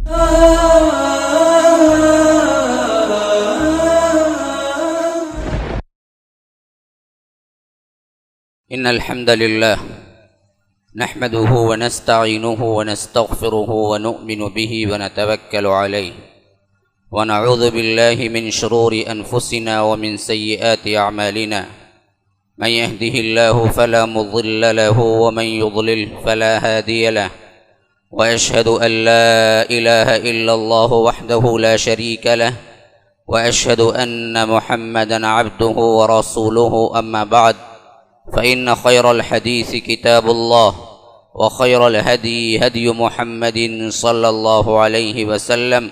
إن الحمد لله نحمده ونستعينه ونستغفره ونؤمن به ونتوكل عليه ونعوذ بالله من شرور أنفسنا ومن سيئات أعمالنا من يهده الله فلا مضل له ومن يضلل فلا هادي له وأشهد أن لا إله إلا الله وحده لا شريك له وأشهد أن محمدا عبده ورسوله أما بعد فإن خير الحديث كتاب الله وخير الهدي هدي محمد صلى الله عليه وسلم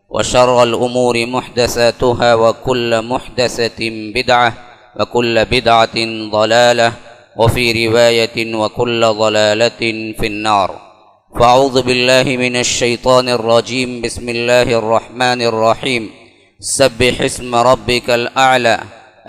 وشر الأمور محدثاتها وكل محدثة بدعة وكل بدعة ضلالة وفي رواية وكل ضلالة في النار فأعوذ بالله من الشيطان الرجيم بسم الله الرحمن الرحيم سبح اسم ربك الأعلى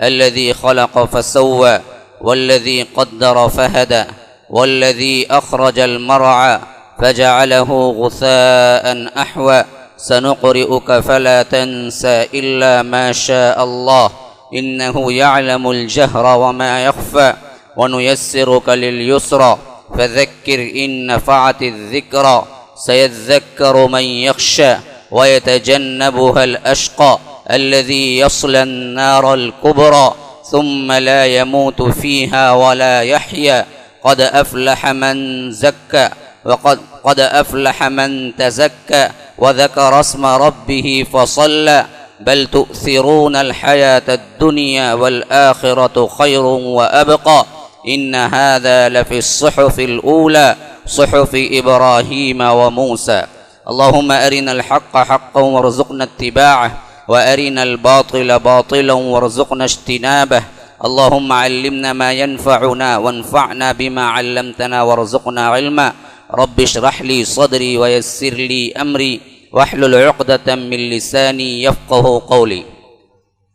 الذي خلق فسوى والذي قدر فهدى والذي أخرج المرعى فجعله غثاء أحوى سنقرئك فلا تنسى إلا ما شاء الله إنه يعلم الجهر وما يخفى ونيسرك لليسرى فذكر إن نفعت الذكرى سيذكر من يخشى ويتجنبها الأشقى الذي يصلى النار الكبرى ثم لا يموت فيها ولا يحيا قد أفلح من زكى وقد أفلح من تزكى وذكر اسم ربه فصلى بل تؤثرون الحياة الدنيا والآخرة خير وأبقى إن هذا لفي الصحف الأولى صحف إبراهيم وموسى اللهم أرنا الحق حقا وارزقنا اتباعه وأرنا الباطل باطلا وارزقنا اجتنابه اللهم علمنا ما ينفعنا وانفعنا بما علمتنا وارزقنا علما رب اشرح لي صدري ويسر لي أمري واحلل عقدة من لساني يفقه قولي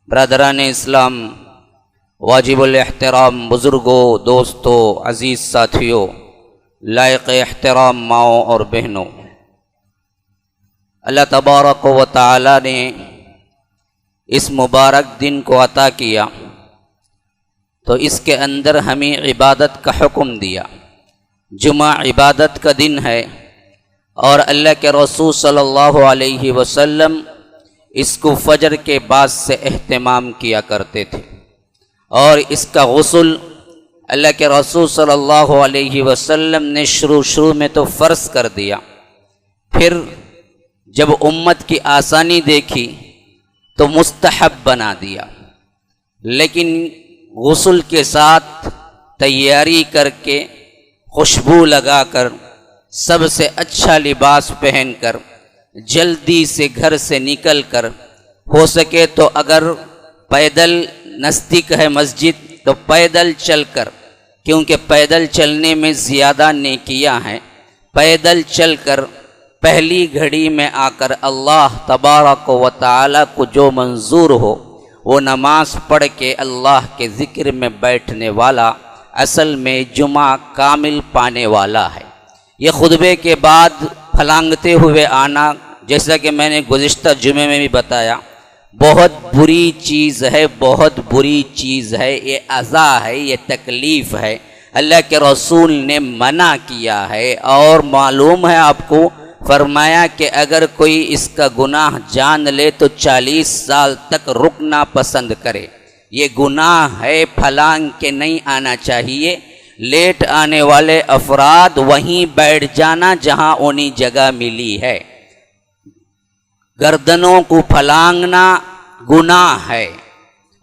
برادران اسلام، واجب الاحترام بزرگوں، دوستوں، عزیز ساتھیوں، لائق احترام ماؤں اور بہنوں، اللہ تبارک و تعالی نے اس مبارک دن کو عطا کیا تو اس کے اندر ہمیں عبادت کا حکم دیا۔ جمعہ عبادت کا دن ہے اور اللہ کے رسول صلی اللہ علیہ وسلم اس کو فجر کے بعد سے اہتمام کیا کرتے تھے، اور اس کا غسل اللہ کے رسول صلی اللہ علیہ وسلم نے شروع میں تو فرض کر دیا، پھر جب امت کی آسانی دیکھی تو مستحب بنا دیا، لیکن غسل کے ساتھ تیاری کر کے، خوشبو لگا کر، سب سے اچھا لباس پہن کر، جلدی سے گھر سے نکل کر، ہو سکے تو اگر پیدل نزدیک ہے مسجد تو پیدل چل کر، کیونکہ پیدل چلنے میں زیادہ نیکیاں ہیں، پیدل چل کر پہلی گھڑی میں آ کر اللہ تبارک و تعالی کو جو منظور ہو وہ نماز پڑھ کے اللہ کے ذکر میں بیٹھنے والا اصل میں جمعہ کامل پانے والا ہے۔ یہ خطبے کے بعد پھلانگتے ہوئے آنا، جیسا کہ میں نے گزشتہ جمعے میں بھی بتایا، بہت بری چیز ہے، بہت بری چیز ہے، یہ عزا ہے، یہ تکلیف ہے، اللہ کے رسول نے منع کیا ہے، اور معلوم ہے آپ کو، فرمایا کہ اگر کوئی اس کا گناہ جان لے تو 40 سال تک رکنا پسند کرے۔ یہ گناہ ہے، پھلانگ کے نہیں آنا چاہیے، لیٹ آنے والے افراد وہیں بیٹھ جانا جہاں انہیں جگہ ملی ہے۔ گردنوں کو پھلانگنا گناہ ہے،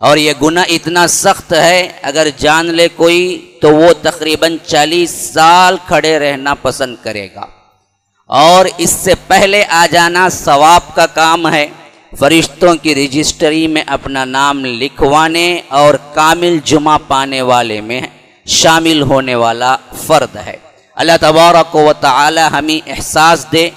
اور یہ گناہ اتنا سخت ہے، اگر جان لے کوئی تو وہ تقریباً 40 سال کھڑے رہنا پسند کرے گا، اور اس سے پہلے آ جانا ثواب کا کام ہے، فرشتوں کی رجسٹری میں اپنا نام لکھوانے اور کامل جمعہ پانے والے میں شامل ہونے والا فرد ہے۔ اللہ تبارک و تعالی ہمیں احساس دے،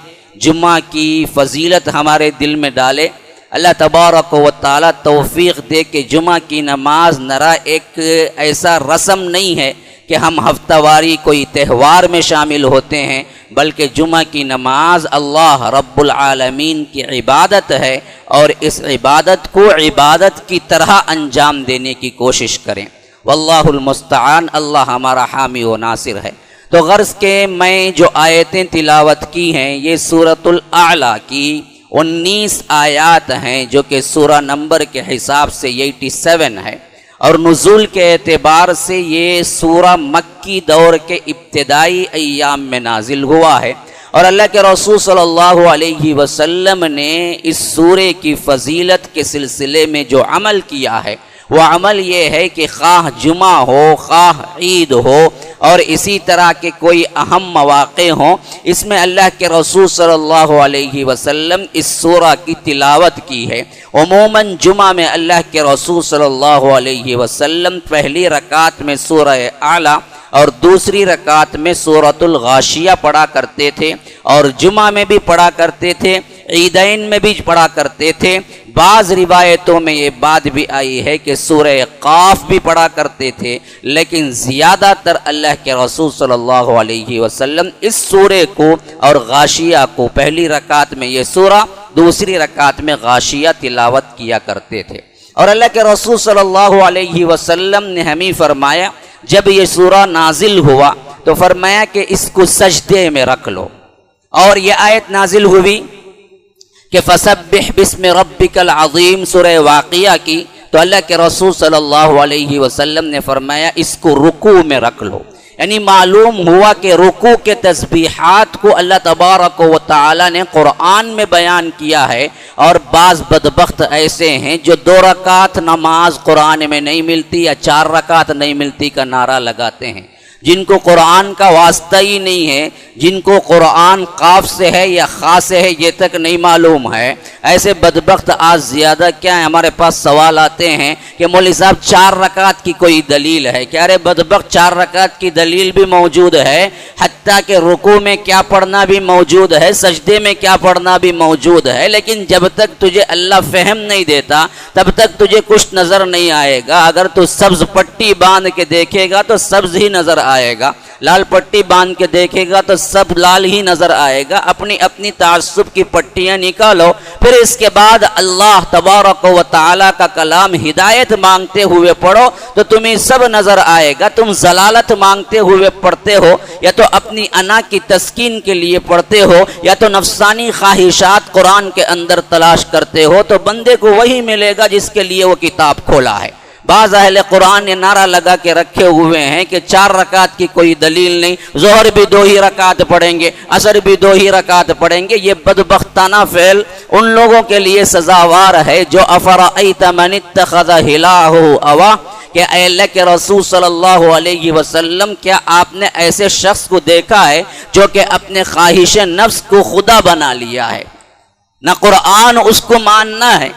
جمعہ کی فضیلت ہمارے دل میں ڈالے، اللہ تبارک و تعالی توفیق دے کہ جمعہ کی نماز نرا ایک ایسا رسم نہیں ہے کہ ہم ہفتہ واری کوئی تہوار میں شامل ہوتے ہیں، بلکہ جمعہ کی نماز اللہ رب العالمین کی عبادت ہے، اور اس عبادت کو عبادت کی طرح انجام دینے کی کوشش کریں۔ واللہ المستعان، اللہ ہمارا حامی و ناصر ہے۔ تو غرض کہ میں جو آیتیں تلاوت کی ہیں یہ سورۃ الاعلیٰ کی 19 آیات ہیں، جو کہ سورہ نمبر کے حساب سے 87 ہے، اور نزول کے اعتبار سے یہ سورہ مکی دور کے ابتدائی ایام میں نازل ہوا ہے، اور اللہ کے رسول صلی اللہ علیہ وسلم نے اس سورے کی فضیلت کے سلسلے میں جو عمل کیا ہے وہ عمل یہ ہے کہ خواہ جمعہ ہو، خواہ عید ہو، اور اسی طرح کے کوئی اہم مواقع ہوں، اس میں اللہ کے رسول صلی اللہ علیہ وسلم اس سورہ کی تلاوت کی ہے۔ عموماً جمعہ میں اللہ کے رسول صلی اللہ علیہ وسلم پہلی رکعت میں سورہ اعلیٰ اور دوسری رکعت میں سورۃ الغاشیہ پڑھا کرتے تھے، اور جمعہ میں بھی پڑھا کرتے تھے، عیدین میں بھی پڑھا کرتے تھے۔ بعض روایتوں میں یہ بات بھی آئی ہے کہ سورہ قاف بھی پڑھا کرتے تھے، لیکن زیادہ تر اللہ کے رسول صلی اللہ علیہ وسلم اس سورے کو اور غاشیہ کو، پہلی رکعت میں یہ سورہ، دوسری رکعت میں غاشیہ تلاوت کیا کرتے تھے۔ اور اللہ کے رسول صلی اللہ علیہ وسلم نے ہمیں فرمایا، جب یہ سورہ نازل ہوا تو فرمایا کہ اس کو سجدے میں رکھ لو، اور یہ آیت نازل ہوئی کہ فسبح بسم ربک العظیم، سورہ واقعہ کی، تو اللہ کے رسول صلی اللہ علیہ وسلم نے فرمایا اس کو رکوع میں رکھ لو۔ یعنی معلوم ہوا کہ رکوع کے تسبیحات کو اللہ تبارک و تعالی نے قرآن میں بیان کیا ہے، اور بعض بدبخت ایسے ہیں جو 2 رکعت نماز قرآن میں نہیں ملتی یا 4 رکعت نہیں ملتی کا نعرہ لگاتے ہیں، جن کو قرآن کا واسطہ ہی نہیں ہے، جن کو قرآن قاف سے ہے یا خا سے ہے یہ تک نہیں معلوم ہے۔ ایسے بدبخت آج زیادہ کیا ہے، ہمارے پاس سوال آتے ہیں کہ مولوی صاحب 4 رکعت کی کوئی دلیل ہے کیا؟ ارے بدبخت 4 رکعت کی دلیل بھی موجود ہے، حتیٰ کہ رکوع میں کیا پڑھنا بھی موجود ہے، سجدے میں کیا پڑھنا بھی موجود ہے، لیکن جب تک تجھے اللہ فہم نہیں دیتا تب تک تجھے کچھ نظر نہیں آئے گا۔ اگر تو سبز پٹی باندھ کے دیکھے گا تو سبز ہی نظر آئے گا، لال پٹی باندھ کے دیکھے گا تو سب لال ہی نظر آئے گا۔ اپنی اپنی تعصب کی پٹیاں نکالو، پھر اس کے بعد اللہ تبارک و تعالی کا کلام ہدایت مانگتے ہوئے پڑھو تو تمہیں سب نظر آئے گا۔ تم ضلالت مانگتے ہوئے پڑھتے ہو، یا تو اپنی انا کی تسکین کے لیے پڑھتے ہو، یا تو نفسانی خواہشات قرآن کے اندر تلاش کرتے ہو، تو بندے کو وہی ملے گا جس کے لیے وہ کتاب کھولا ہے۔ بعض اہل قرآن نے نعرہ لگا کے رکھے ہوئے ہیں کہ 4 رکعت کی کوئی دلیل نہیں، ظہر بھی 2 ہی رکعت پڑھیں گے، عصر بھی 2 ہی رکعت پڑھیں گے۔ یہ بدبختانہ فعل ان لوگوں کے لیے سزاوار ہے جو افرأیت من اتخذ الہہ ہوا، کہ اے اللہ کے رسول صلی اللہ علیہ وسلم کیا آپ نے ایسے شخص کو دیکھا ہے جو کہ اپنے خواہش نفس کو خدا بنا لیا ہے؟ نہ قرآن اس کو ماننا ہے،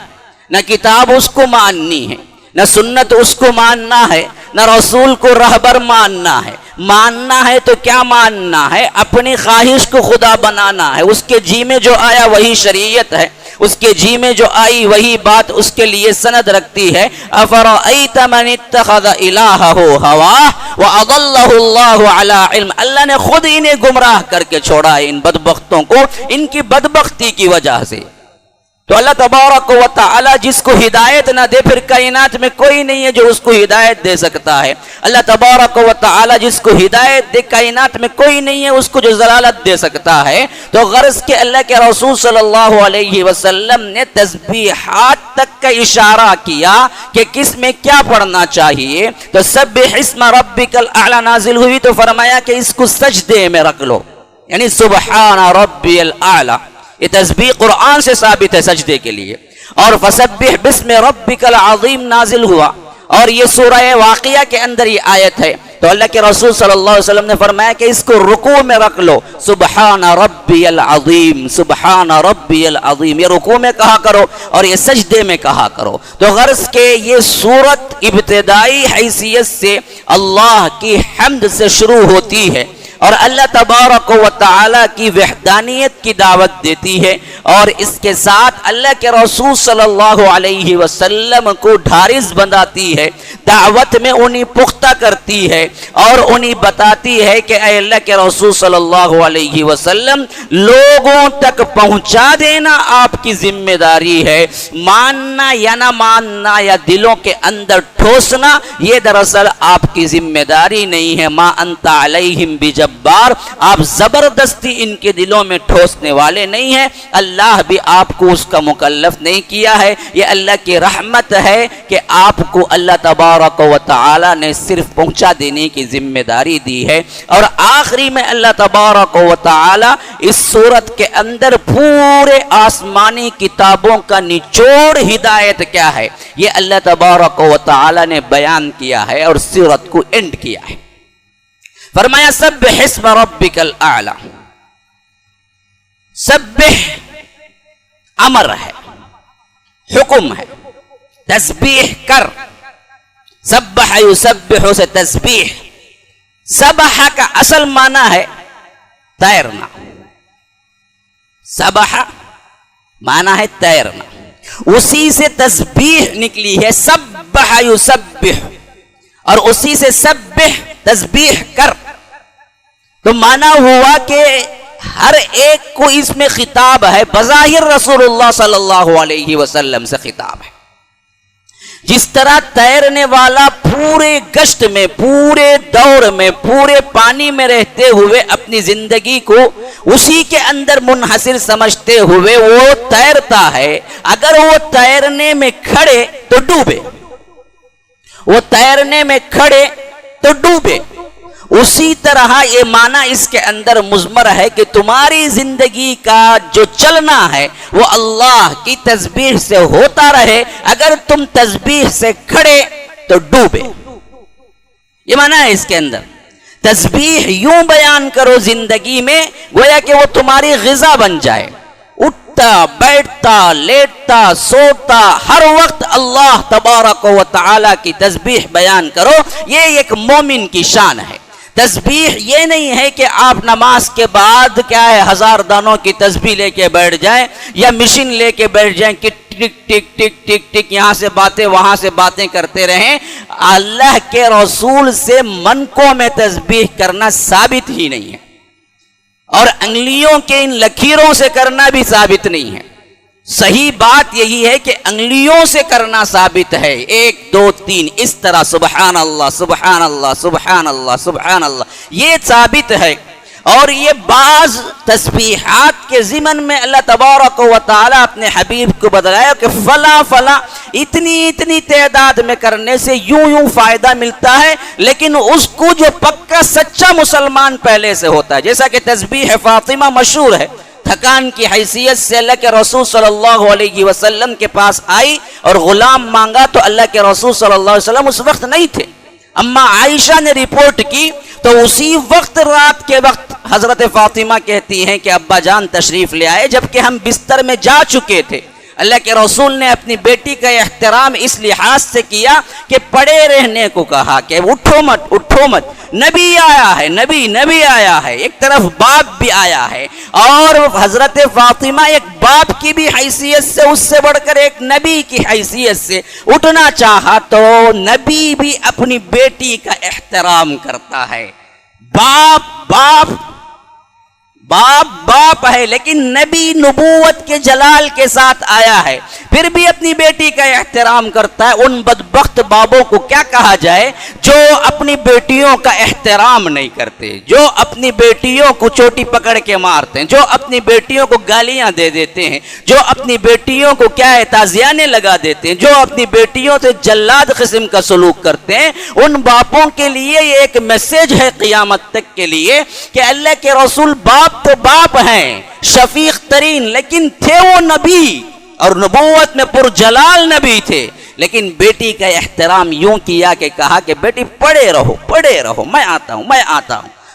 نہ کتاب اس کو ماننی ہے، نہ سنت اس کو ماننا ہے، نہ رسول کو رہبر ماننا ہے۔ ماننا ہے تو کیا ماننا ہے؟ اپنی خواہش کو خدا بنانا ہے۔ اس کے جی میں جو آیا وہی شریعت ہے، اس کے جی میں جو آئی وہی بات اس کے لیے سند رکھتی ہے۔ افرأیت من اتخذ الہہ ہواہ واضلہ اللہ علی علم، اللہ نے خود انہیں گمراہ کر کے چھوڑا ہے، ان بدبختوں کو، ان کی بدبختی کی وجہ سے۔ تو اللہ تبارک و تعالی جس کو ہدایت نہ دے، پھر کائنات میں کوئی نہیں ہے جو اس کو ہدایت دے سکتا ہے۔ اللہ تبارک و تعالی جس کو ہدایت دے، کائنات میں کوئی نہیں ہے اس کو جو ضلالت دے سکتا ہے۔ تو غرض کہ اللہ کے رسول صلی اللہ علیہ وسلم نے تسبیحات تک کا اشارہ کیا کہ کس میں کیا پڑھنا چاہیے۔ تو سبح اسم ربک الاعلی نازل ہوئی تو فرمایا کہ اس کو سجدے میں رکھ لو، یعنی سبحان ربی الاعلی، یہ تسبیح قرآن سے ثابت ہے سجدے کے لیے۔ اور فسبح بسم ربک العظیم نازل ہوا، اور یہ سورہ واقعہ کے اندر یہ آیت ہے۔ تو اللہ کے رسول صلی اللہ علیہ وسلم نے فرمایا کہ اس کو رکوع میں رکھ لو، سبحان ربی العظیم، سبحان ربی العظیم، یہ رکوع میں کہا کرو اور یہ سجدے میں کہا کرو۔ تو غرض کہ یہ سورت ابتدائی حیثیت سے اللہ کی حمد سے شروع ہوتی ہے، اور اللہ تبارک و تعالی کی وحدانیت کی دعوت دیتی ہے، اور اس کے ساتھ اللہ کے رسول صلی اللہ علیہ وسلم کو ڈھارس بناتی ہے، دعوت میں انہیں پختہ کرتی ہے اور انہیں بتاتی ہے کہ اے اللہ کے رسول صلی اللہ علیہ وسلم، لوگوں تک پہنچا دینا آپ کی ذمہ داری ہے، ماننا یا نہ ماننا یا دلوں کے اندر ٹھوسنا یہ دراصل آپ کی ذمہ داری نہیں ہے۔ ما انت علیہم بجبار، آپ زبردستی ان کے دلوں میں ٹھوسنے والے نہیں ہیں، اللہ بھی آپ کو اس کا مکلف نہیں کیا ہے، یہ اللہ کی رحمت ہے کہ آپ کو اللہ تبارک و تعالی نے صرف پہنچا دینے کی ذمہ داری دی ہے۔ اور آخری میں اللہ تبارک و تعالی اس سورت کے اندر پورے آسمانی کتابوں کا نچوڑ ہدایت کیا ہے یہ اللہ تبارک و تعالی نے بیان کیا ہے اور سورت کو اینڈ کیا ہے۔ فرمایا سبح اسم ربک الاعلی، سبح امر ہے، حکم ہے، تسبیح کر، سبح یسبح سے تسبیح، سبح کا اصل معنی ہے تیرنا، سبح معنی ہے تیرنا، اسی سے تسبیح نکلی ہے، سبح یسبح، اور اسی سے سبح تسبیح کر، تو معنی ہوا کہ ہر ایک کو اس میں خطاب ہے، بظاہر رسول اللہ صلی اللہ علیہ وسلم سے خطاب ہے۔ جس طرح تیرنے والا پورے گشت میں، پورے دور میں، پورے پانی میں رہتے ہوئے اپنی زندگی کو اسی کے اندر منحصر سمجھتے ہوئے وہ تیرتا ہے، اگر وہ تیرنے میں کھڑے تو ڈوبے، وہ تیرنے میں کھڑے تو ڈوبے، اسی طرح یہ معنی اس کے اندر مضمر ہے کہ تمہاری زندگی کا جو چلنا ہے وہ اللہ کی تسبیح سے ہوتا رہے، اگر تم تسبیح سے کھڑے تو ڈوبے، یہ معنی ہے اس کے اندر۔ تسبیح یوں بیان کرو زندگی میں گویا کہ وہ تمہاری غذا بن جائے، اٹھتا بیٹھتا لیٹتا سوتا ہر وقت اللہ تبارک و تعالی کی تسبیح بیان کرو، یہ ایک مومن کی شان ہے۔ تسبیح یہ نہیں ہے کہ آپ نماز کے بعد کیا ہے 1000 دانوں کی تسبیح لے کے بیٹھ جائیں یا مشین لے کے بیٹھ جائیں کہ ٹک ٹک ٹک ٹک ٹک یہاں سے باتیں وہاں سے باتیں کرتے رہیں۔ اللہ کے رسول سے منکوں میں تسبیح کرنا ثابت ہی نہیں ہے، اور انگلیوں کے ان لکیروں سے کرنا بھی ثابت نہیں ہے۔ صحیح بات یہی ہے کہ انگلیوں سے کرنا ثابت ہے، 1 2 3 اس طرح سبحان اللہ سبحان اللہ سبحان اللہ سبحان اللہ، یہ ثابت ہے۔ اور یہ بعض تسبیحات کے ضمن میں اللہ تبارک و تعالی اپنے حبیب کو بتلایا کہ فلاں فلاں اتنی تعداد میں کرنے سے یوں فائدہ ملتا ہے، لیکن اس کو جو پکا سچا مسلمان پہلے سے ہوتا ہے، جیسا کہ تسبیح فاطمہ مشہور ہے، تھکان کی حیثیت سے اللہ کے رسول صلی اللہ علیہ وسلم کے پاس آئی اور غلام مانگا تو اللہ کے رسول صلی اللہ علیہ وسلم اس وقت نہیں تھے، اما عائشہ نے رپورٹ کی تو اسی وقت رات کے وقت حضرت فاطمہ کہتی ہیں کہ ابا جان تشریف لے آئے، جبکہ ہم بستر میں جا چکے تھے۔ اللہ کے رسول نے اپنی بیٹی کا احترام اس لحاظ سے کیا کہ پڑے رہنے کو کہا کہ اٹھو مت، نبی آیا ہے، نبی آیا ہے، ایک طرف باپ بھی آیا ہے، اور حضرت فاطمہ ایک باپ کی بھی حیثیت سے اس سے بڑھ کر ایک نبی کی حیثیت سے اٹھنا چاہا، تو نبی بھی اپنی بیٹی کا احترام کرتا ہے۔ باپ ہے، لیکن نبی نبوت کے جلال کے ساتھ آیا ہے، پھر بھی اپنی بیٹی کا احترام کرتا ہے۔ ان بدبخت بابوں کو کیا کہا جائے جو اپنی بیٹیوں کا احترام نہیں کرتے، جو اپنی بیٹیوں کو چوٹی پکڑ کے مارتے ہیں، جو اپنی بیٹیوں کو گالیاں دے دیتے ہیں، جو اپنی بیٹیوں کو کیا ہے تازیانے لگا دیتے ہیں، جو اپنی بیٹیوں سے جلاد قسم کا سلوک کرتے ہیں۔ ان باپوں کے لیے یہ ایک میسج ہے قیامت تک کے لیے کہ اللہ کے رسول باپ تو باپ ہیں، شفیق ترین، لیکن تھے وہ نبی اور نبوت میں پرجلال نبی تھے، لیکن بیٹی کا احترام یوں کیا کہ کہا کہ بیٹی پڑے رہو، میں آتا ہوں۔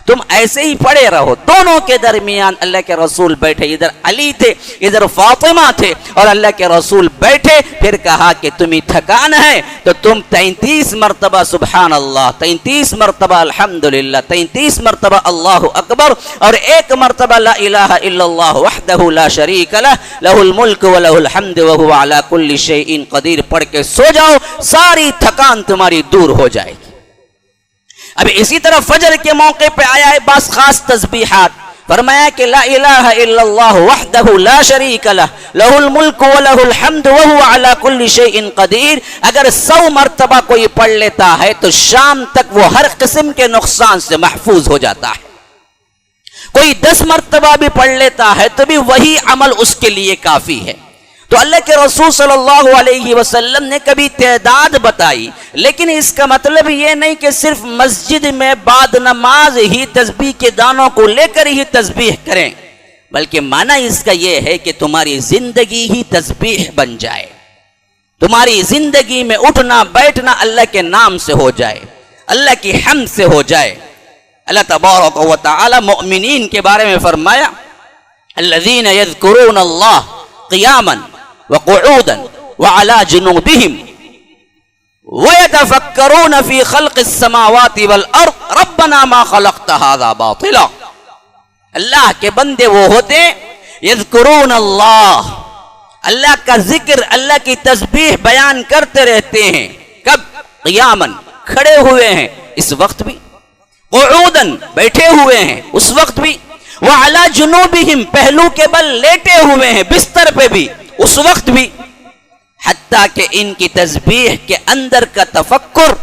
تم ایسے ہی پڑے رہو. دونوں کے درمیان اللہ کے رسول بیٹھے, ادھر علی تھے ادھر فاطمہ تھے, اور اللہ کے رسول بیٹھے. پھر کہا کہ تمہیں تھکان ہے تو تم 33 مرتبہ سبحان اللہ, 33 مرتبہ الحمدللہ, 33 مرتبہ اللہ اکبر, اور 1 مرتبہ لا الہ الا اللہ وحدہ لا شریک لہ لہ الملک ولہ الحمد وہو علی کل شیء قدیر پڑھ کے سو جاؤ, ساری تھکان تمہاری دور ہو جائے گی. اب اسی طرح فجر کے موقع پہ آیا ہے بعض خاص تسبیحات. فرمایا کہ لا الہ الا اللہ وحدہ لا شریک لہ لہ الملک ولہ الحمد وہو علی کل شیء قدیر. اگر 100 مرتبہ کوئی پڑھ لیتا ہے تو شام تک وہ ہر قسم کے نقصان سے محفوظ ہو جاتا ہے. کوئی 10 مرتبہ بھی پڑھ لیتا ہے تو بھی وہی عمل اس کے لیے کافی ہے. تو اللہ کے رسول صلی اللہ علیہ وسلم نے کبھی تعداد بتائی, لیکن اس کا مطلب یہ نہیں کہ صرف مسجد میں بعد نماز ہی تسبیح کے دانوں کو لے کر ہی تسبیح کریں, بلکہ معنی اس کا یہ ہے کہ تمہاری زندگی ہی تسبیح بن جائے, تمہاری زندگی میں اٹھنا بیٹھنا اللہ کے نام سے ہو جائے, اللہ کی حمد سے ہو جائے. اللہ تبارک و تعالی مؤمنین کے بارے میں فرمایا الذین یذکرون اللہ قیاما وقعودا وعلى جنوبهم ويتفكرون في خلق السماوات والارض ربنا ما خلقت هذا باطلا. اللہ کے بندے وہ ہوتے یذکرون اللہ, اللہ کا ذکر اللہ کی تسبیح بیان کرتے رہتے ہیں. کب؟ قیاما کھڑے ہوئے ہیں اس وقت بھی, قعودا بیٹھے ہوئے ہیں اس وقت بھی, وعلی جنوبہم پہلو کے بل لیٹے ہوئے ہیں بستر پہ بھی اس وقت بھی. حتیٰ کہ ان کی تسبیح کے اندر کا تفکر,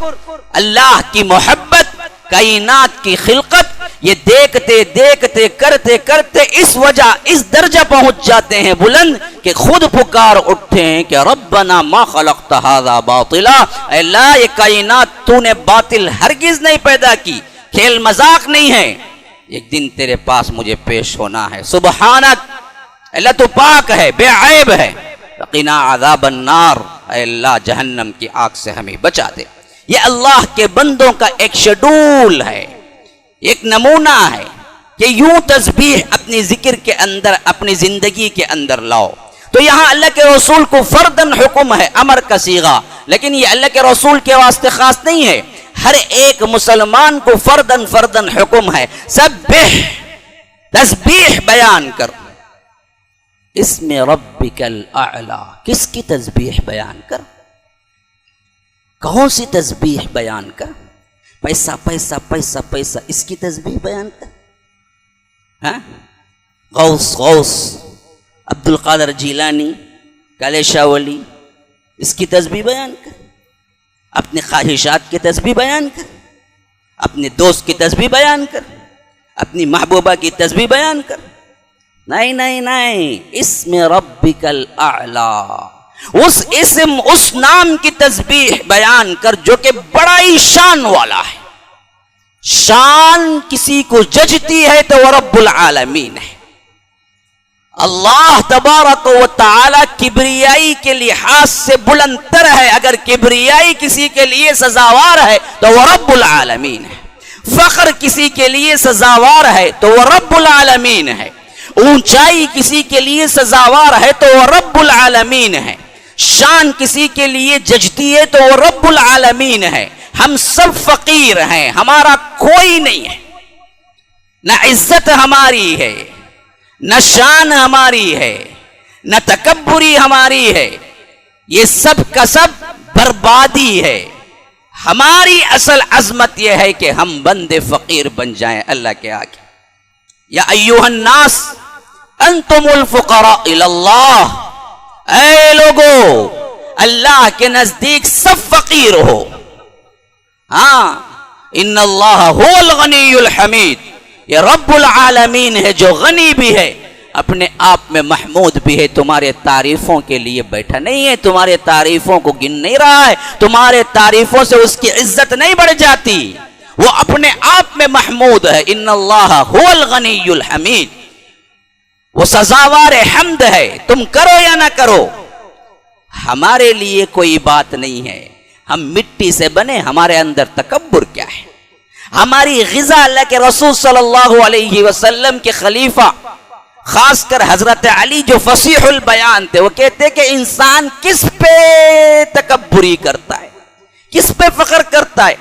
اللہ کی محبت, کائنات کی خلقت, یہ دیکھتے دیکھتے کرتے کرتے اس وجہ اس درجہ پہنچ جاتے ہیں بلند کہ خود پکار اٹھتے ہیں کہ ربنا ما خلقت ھذا باطلا, اے اللہ یہ کائنات تو نے باطل ہرگز نہیں پیدا کی, کھیل مذاق نہیں ہے, ایک دن تیرے پاس مجھے پیش ہونا ہے. سبحانک, اللہ تو پاک ہے, بے عیب ہے. وقنا عذاب النار, اے اللہ جہنم کی آگ سے ہمیں بچا دے. یہ اللہ کے بندوں کا ایک شیڈول ہے, ایک نمونہ ہے کہ یوں تسبیح اپنی ذکر کے اندر اپنی زندگی کے اندر لاؤ. تو یہاں اللہ کے رسول کو فرداً حکم ہے, امر کا صیغہ, لیکن یہ اللہ کے رسول کے واسطے خاص نہیں ہے, ہر ایک مسلمان کو فرداً فرداً حکم ہے. سبح, تسبیح بیان کر. اسم ربک الاعلی, کس کی تسبیح بیان کر, کون سی تسبیح بیان کر؟ پیسہ پیسہ پیسہ پیسہ اس کی تسبیح بیان کر. ہاں, غوث غوث, عبد القادر جیلانی, کالیشا ولی, اس کی تسبیح بیان کر. اپنے خواہشات کی تسبیح بیان کر, اپنے دوست کی تسبیح بیان کر, اپنی محبوبہ کی تسبیح بیان کر. نہیں نہیں نہیں, اسم ربک الاعلی, اس اسم اس نام کی تسبیح بیان کر جو کہ بڑا ہی شان والا ہے. شان کسی کو جچتی ہے تو وہ رب العالمین ہے. اللہ تبارک و تعالی کبریائی کے لحاظ سے بلند تر ہے. اگر کبریائی کسی کے لیے سزاوار ہے تو وہ رب العالمین ہے. فخر کسی کے لیے سزاوار ہے تو وہ رب العالمین ہے. اونچائی کسی کے لیے سزاوار ہے تو وہ رب العالمین ہے. شان کسی کے لیے جچتی ہے تو وہ رب العالمین ہے. ہم سب فقیر ہیں, ہمارا کوئی نہیں ہے, نہ عزت ہماری ہے, نہ شان ہماری ہے, نہ تکبری ہماری ہے. یہ سب کا سب بربادی ہے. ہماری اصل عظمت یہ ہے کہ ہم بندے فقیر بن جائیں اللہ کے آگے. یا ایھا الناس انتم الفقراء الی اللہ, اے لوگو اللہ کے نزدیک سب فقیر ہو. ہاں, ان اللہ هو الغنی الحمید, یہ رب العالمین ہے جو غنی بھی ہے, اپنے آپ میں محمود بھی ہے. تمہارے تعریفوں کے لیے بیٹھا نہیں ہے, تمہارے تعریفوں کو گن نہیں رہا ہے, تمہارے تعریفوں سے اس کی عزت نہیں بڑھ جاتی, وہ اپنے آپ میں محمود ہے. ان اللہ هو الغنی الحمید, وہ سزاوار حمد ہے, تم کرو یا نہ کرو. ہمارے لیے کوئی بات نہیں ہے, ہم مٹی سے بنے, ہمارے اندر تکبر کیا ہے. ہماری غذا اللہ کے رسول صلی اللہ علیہ وسلم کے خلیفہ خاص کر حضرت علی جو فصیح البیان تھے، وہ کہتے کہ انسان کس پہ تکبری کرتا ہے، کس پہ فخر کرتا ہے،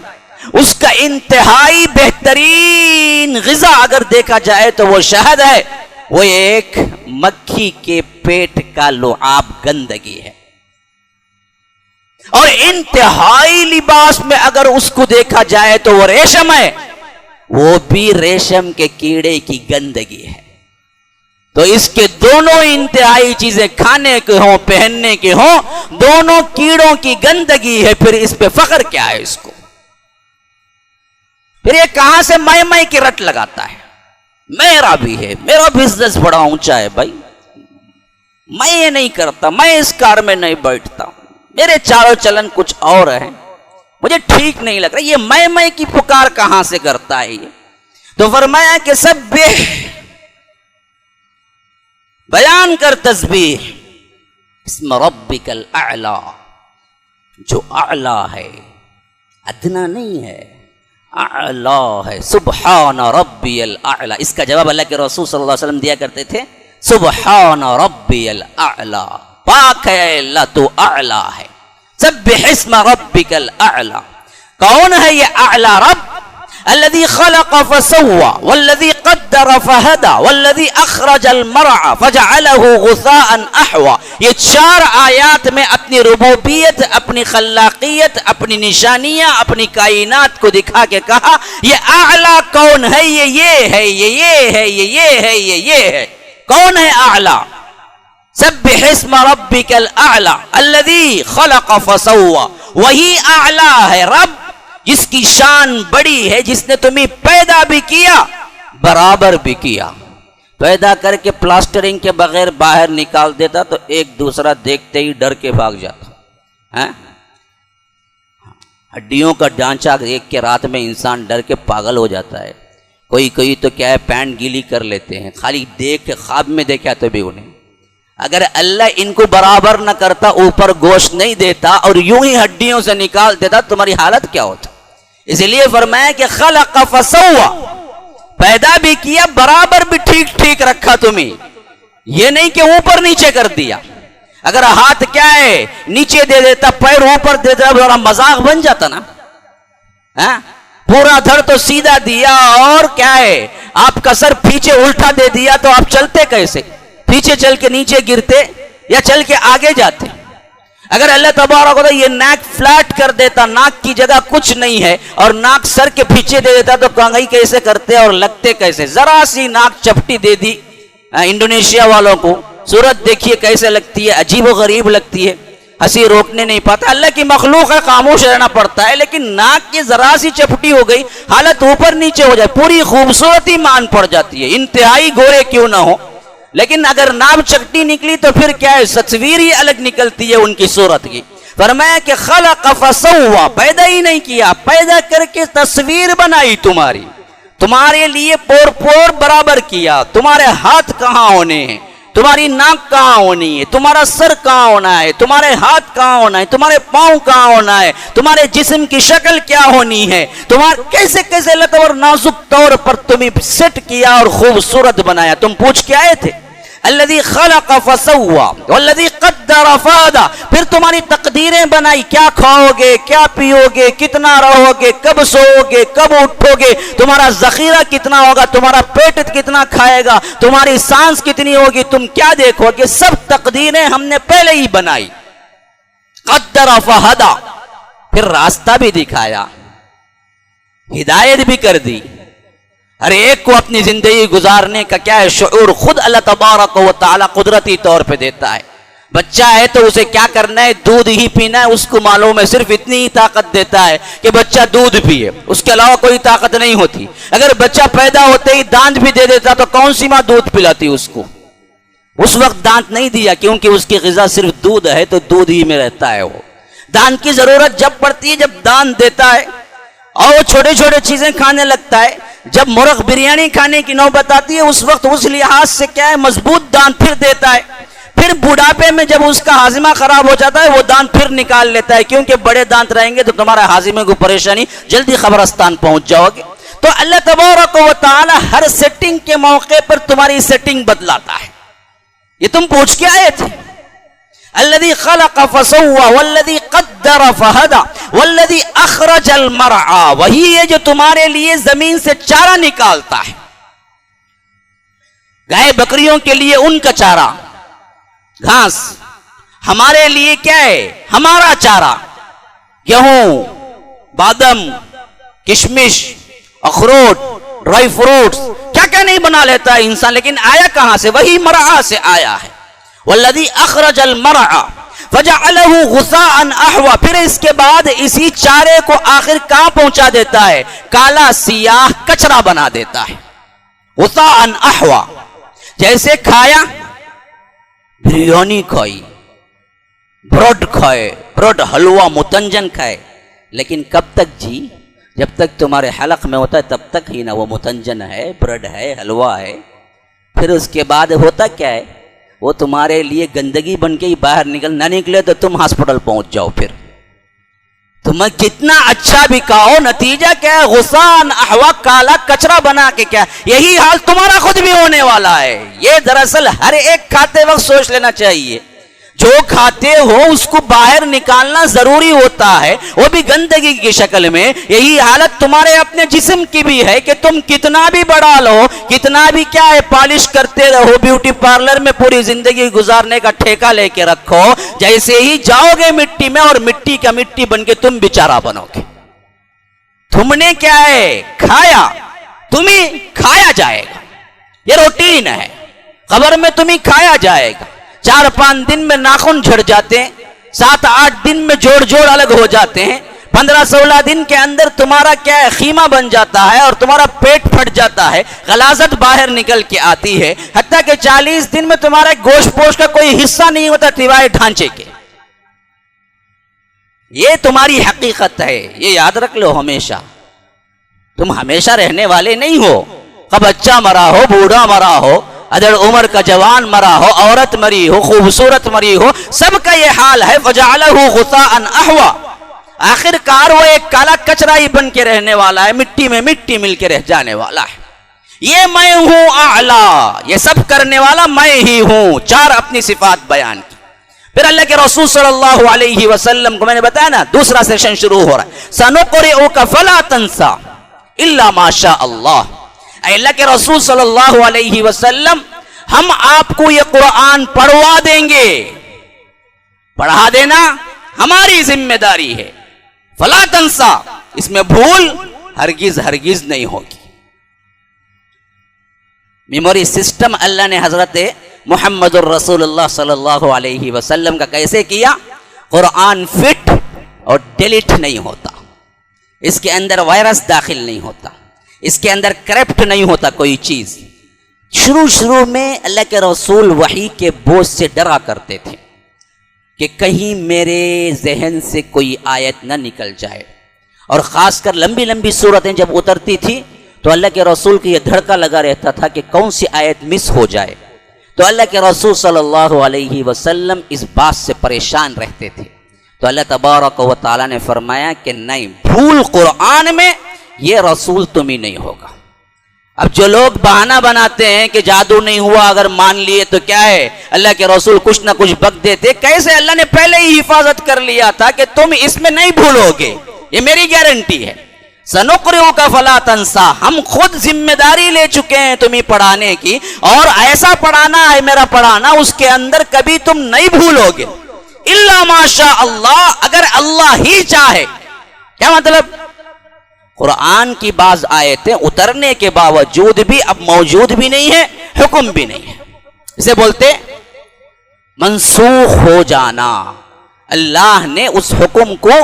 اس کا انتہائی بہترین غذا اگر دیکھا جائے تو وہ شہد ہے، وہ ایک مکھی کے پیٹ کا لعاب گندگی ہے، اور انتہائی لباس میں اگر اس کو دیکھا جائے تو وہ ریشم ہے، وہ بھی ریشم کے کیڑے کی گندگی ہے۔ تو اس کے دونوں انتہائی چیزیں کھانے کے ہوں پہننے کے ہوں، دونوں کیڑوں کی گندگی ہے، پھر اس پہ فخر کیا ہے اس کو؟ پھر یہ کہاں سے میں کی رٹ لگاتا ہے؟ میرا بھی ہے، میرا بزنس بڑا اونچا ہے بھائی، میں یہ نہیں کرتا، میں اس کار میں نہیں بیٹھتا، میرے چالو چلن کچھ اور ہے، مجھے ٹھیک نہیں لگ رہا۔ یہ میں کی پکار کہاں سے کرتا ہے یہ؟ تو فرمایا کہ سب بیان کر تسبیح اسم ربک الاعلی، جو اعلی ہے، ادنا نہیں ہے، اعلی ہے، سبحان ربی الاعلی۔ اس کا جواب اللہ کے رسول صلی اللہ علیہ وسلم دیا کرتے تھے، سبحان ربی الاعلی، پاک ہے اللہ تو اعلی ہے، سبح اسم ربک الاعلی۔ کون ہے یہ اعلی رب؟ الذي خلق فسوى والذي قدر فهدى والذي اخرج المرعى فجعله غثاء احوى۔ یہ چار آیات میں اپنی ربوبیت، اپنی خلاقیت، اپنی نشانیاں، اپنی کائنات کو دکھا کے کہا یہ اعلیٰ کون ہے، یہ ہے، یہ ہے، یہ ہے، یہ ہے۔ کون ہے اعلیٰ؟ سبح اسم ربک الاعلی الذی خلق فسوى، وہی اعلیٰ ہے رب جس کی شان بڑی ہے، جس نے تمہیں پیدا بھی کیا برابر بھی کیا۔ پیدا کر کے پلاسٹرنگ کے بغیر باہر نکال دیتا تو ایک دوسرا دیکھتے ہی ڈر کے بھاگ جاتا۔ ہڈیوں کا ڈھانچہ دیکھ کے رات میں انسان ڈر کے پاگل ہو جاتا ہے۔ کوئی تو کیا ہے، پینٹ گیلی کر لیتے ہیں خالی دیکھ کے، خواب میں دیکھا تو بھی انہیں۔ اگر اللہ ان کو برابر نہ کرتا، اوپر گوشت نہیں دیتا اور یوں ہی ہڈیوں سے نکال دیتا، تمہاری حالت کیا ہوتا؟ اس لیے فرمایا کہ خلق فسوى، پیدا بھی کیا برابر بھی ٹھیک ٹھیک رکھا تمہیں، یہ نہیں کہ اوپر نیچے کر دیا۔ اگر ہاتھ کیا ہے نیچے دے دیتا، پیر اوپر دے دیتا، ذرا مذاق بن جاتا نا۔ پورا دھڑ تو سیدھا دیا اور کیا ہے آپ کا سر پیچھے الٹا دے دیا تو آپ چلتے کیسے؟ پیچھے چل کے نیچے گرتے یا چل کے آگے جاتے؟ اگر اللہ تبارک و تعالیٰ یہ ناک فلیٹ کر دیتا، ناک کی جگہ کچھ نہیں ہے، اور ناک سر کے پیچھے دے دیتا تو کانگئی کیسے کرتے اور لگتے کیسے؟ ذرا سی ناک چپٹی دے دی انڈونیشیا والوں کو، صورت دیکھیے کیسے لگتی ہے، عجیب و غریب لگتی ہے، ہنسی روکنے نہیں پاتا۔ اللہ کی مخلوق ہے، خاموش رہنا پڑتا ہے، لیکن ناک کی ذرا سی چپٹی ہو گئی، حالت اوپر نیچے ہو جائے، پوری خوبصورتی مان پڑ جاتی ہے، انتہائی گورے کیوں نہ ہو۔ لیکن اگر ناک چکٹی نکلی تو پھر کیا ہے، تصویر ہی الگ نکلتی ہے ان کی صورت کی۔ فرمایا کہ خلق فسوى، پیدا ہی نہیں کیا، پیدا کر کے تصویر بنائی تمہاری، تمہارے لیے پور پور برابر کیا۔ تمہارے ہاتھ کہاں ہونے ہیں، تمہاری ناک کہاں ہونی ہے، تمہارا سر کہاں ہونا ہے، تمہارے ہاتھ کہاں ہونا ہے، تمہارے پاؤں کہاں ہونا ہے، تمہارے جسم کی شکل کیا ہونی ہے، تمہارے کیسے کیسے لطف اور نازک طور پر تمہیں سیٹ کیا اور خوبصورت بنایا۔ تم پوچھ کے آئے تھے الذی خلق فسوى والذی قدر فہدى، پھر تمہاری تقدیریں بنائی، کیا کھاؤ گے، کیا پیو گے، کتنا رہو گے، کب سوؤ گے، کب اٹھو گے، تمہارا ذخیرہ کتنا ہوگا، تمہارا پیٹ کتنا کھائے گا، تمہاری سانس کتنی ہوگی، تم کیا دیکھو گے، سب تقدیریں ہم نے پہلے ہی بنائی۔ قدر فہدى، پھر راستہ بھی دکھایا، ہدایت بھی کر دی۔ ہر ایک کو اپنی زندگی گزارنے کا کیا ہے شعور خود اللہ تبارک و تعالی قدرتی طور پہ دیتا ہے۔ بچہ ہے تو اسے کیا کرنا ہے، دودھ ہی پینا ہے، اس کو معلوم ہے، صرف اتنی ہی طاقت دیتا ہے کہ بچہ دودھ پیے، اس کے علاوہ کوئی طاقت نہیں ہوتی۔ اگر بچہ پیدا ہوتے ہی دانت بھی دے دیتا تو کون سی ماں دودھ پلاتی اس کو؟ اس وقت دانت نہیں دیا کیونکہ اس کی غذا صرف دودھ ہے، تو دودھ ہی میں رہتا ہے۔ وہ دانت کی ضرورت جب پڑتی ہے جب دانت دیتا ہے، اور وہ چھوٹے چھوٹے چیزیں کھانے لگتا ہے۔ جب مرغ بریانی کھانے کی نوبت آتی ہے اس وقت اس لحاظ سے کیا ہے مضبوط دانت پھر دیتا ہے۔ پھر بڑھاپے میں جب اس کا ہاضمہ خراب ہو جاتا ہے وہ دانت پھر نکال لیتا ہے، کیونکہ بڑے دانت رہیں گے تو تمہارا ہاضمے کو پریشانی، جلدی قبرستان پہنچ جاؤ گے۔ تو اللہ تبارک و تعالی ہر سیٹنگ کے موقع پر تمہاری سیٹنگ بدلاتا ہے. یہ تم پوچھ کے آئے تھے. الذي خلق فسوى والذي قدر فهدى والذي اخرج المرعى، وہی ہے جو تمہارے لیے زمین سے چارہ نکالتا ہے. گائے بکریوں کے لیے ان کا چارہ گھاس، ہمارے لیے کیا ہے؟ ہمارا چارہ گیہوں، بادام، کشمش، اخروٹ، ڈرائی فروٹس، کیا کیا نہیں بنا لیتا ہے انسان. لیکن آیا کہاں سے؟ وہی مرعا سے آیا ہے. والذی اخرج المرعا فجعلہ غثاء احوا، پھر اس کے بعد اسی چارے کو آخر کہاں پہنچا دیتا ہے؟ کالا سیاہ کچرا بنا دیتا ہے. غثاء احوا، جیسے کھایا بریانی کھائی، بریڈ کھائے، بریڈ حلوہ متنجن کھائے، لیکن کب تک جی؟ جب تک تمہارے حلق میں ہوتا ہے تب تک ہی نا وہ متنجن ہے، بریڈ ہے، حلوہ ہے. پھر اس کے بعد ہوتا کیا ہے؟ وہ تمہارے لیے گندگی بن کے ہی باہر نہ نکلے تو تم ہاسپٹل پہنچ جاؤ. پھر تم جتنا اچھا بھی کھاؤ، نتیجہ کیا ہے؟ غصان احوا، کالا کچرا بنا کے. کیا یہی حال تمہارا خود بھی ہونے والا ہے. یہ دراصل ہر ایک کھاتے وقت سوچ لینا چاہیے. جو کھاتے ہو اس کو باہر نکالنا ضروری ہوتا ہے، وہ بھی گندگی کی شکل میں. یہی حالت تمہارے اپنے جسم کی بھی ہے کہ تم کتنا بھی بڑا لو، کتنا بھی کیا ہے پالش کرتے رہو، بیوٹی پارلر میں پوری زندگی گزارنے کا ٹھیکہ لے کے رکھو، جیسے ہی جاؤ گے مٹی میں اور مٹی کا مٹی بن کے تم بیچارہ بنو گے. تم نے کیا ہے کھایا، تمہیں کھایا جائے گا. یہ روٹین ہے. قبر میں تمہیں کھایا جائے گا. 4-5 دن میں ناخن جھڑ جاتے ہیں، 7-8 دن میں جوڑ الگ ہو جاتے ہیں، 15-16 دن کے اندر تمہارا کیا ہے خیمہ بن جاتا ہے اور تمہارا پیٹ پھٹ جاتا ہے، غلاظت باہر نکل کے آتی ہے، حتیٰ کہ 40 دن میں تمہارا گوشت پوش کا کوئی حصہ نہیں ہوتا سوائے ڈھانچے کے. یہ تمہاری حقیقت ہے، یہ یاد رکھ لو ہمیشہ. تم ہمیشہ رہنے والے نہیں ہو. کب بچہ مرا ہو، بوڑھا مرا ہو، ادھر عمر کا جوان مرا ہو، عورت مری ہو، خوبصورت مری ہو، سب کا یہ حال ہے. فجعلہ غثاء احوا، آخر کار وہ ایک کالا کچرا ہی بن کے رہنے والا ہے، مٹی میں مٹی مل کے رہ جانے والا ہے. یہ میں ہوں اعلی، یہ سب کرنے والا میں ہی ہوں. 4 اپنی صفات بیان کی. پھر اللہ کے رسول صلی اللہ علیہ وسلم کو میں نے بتایا نا، دوسرا سیشن شروع ہو رہا ہے. سنقرئک فلا تنسى الا ما شاء اللہ. اے اللہ کے رسول صلی اللہ علیہ وسلم، ہم آپ کو یہ قرآن پڑھوا دیں گے. پڑھا دینا ہماری ذمہ داری ہے. فلا تنسا، اس میں بھول ہرگز نہیں ہوگی. میموری سسٹم اللہ نے حضرت محمد الرسول اللہ صلی اللہ علیہ وسلم کا کیسے کیا؟ قرآن فٹ اور ڈیلیٹ نہیں ہوتا، اس کے اندر وائرس داخل نہیں ہوتا، اس کے اندر کرپٹ نہیں ہوتا کوئی چیز. شروع میں اللہ کے رسول وحی کے بوجھ سے ڈرا کرتے تھے کہ کہیں میرے ذہن سے کوئی آیت نہ نکل جائے. اور خاص کر لمبی صورتیں جب اترتی تھی تو اللہ کے رسول کی یہ دھڑکا لگا رہتا تھا کہ کون سی آیت مس ہو جائے. تو اللہ کے رسول صلی اللہ علیہ وسلم اس بات سے پریشان رہتے تھے. تو اللہ تبارک و تعالیٰ نے فرمایا کہ نہیں، بھول قرآن میں یہ رسول تم ہی نہیں ہوگا. اب جو لوگ بہانہ بناتے ہیں کہ جادو نہیں ہوا، اگر مان لیے تو کیا ہے اللہ کے رسول کچھ نہ کچھ بک دیتے. کیسے؟ اللہ نے پہلے ہی حفاظت کر لیا تھا کہ تم اس میں نہیں بھولو گے، یہ میری گارنٹی ہے. سنقرئک فلا تنسى، ہم خود ذمہ داری لے چکے ہیں تمہیں پڑھانے کی، اور ایسا پڑھانا ہے میرا پڑھانا، اس کے اندر کبھی تم نہیں بھولو گے. الا ما شاء اللہ، اگر اللہ ہی چاہے. کیا مطلب؟ قرآن کی بعض آیتیں اترنے کے باوجود بھی اب موجود بھی نہیں ہے، حکم بھی نہیں ہے. اسے بولتے منسوخ ہو جانا. اللہ نے اس حکم کو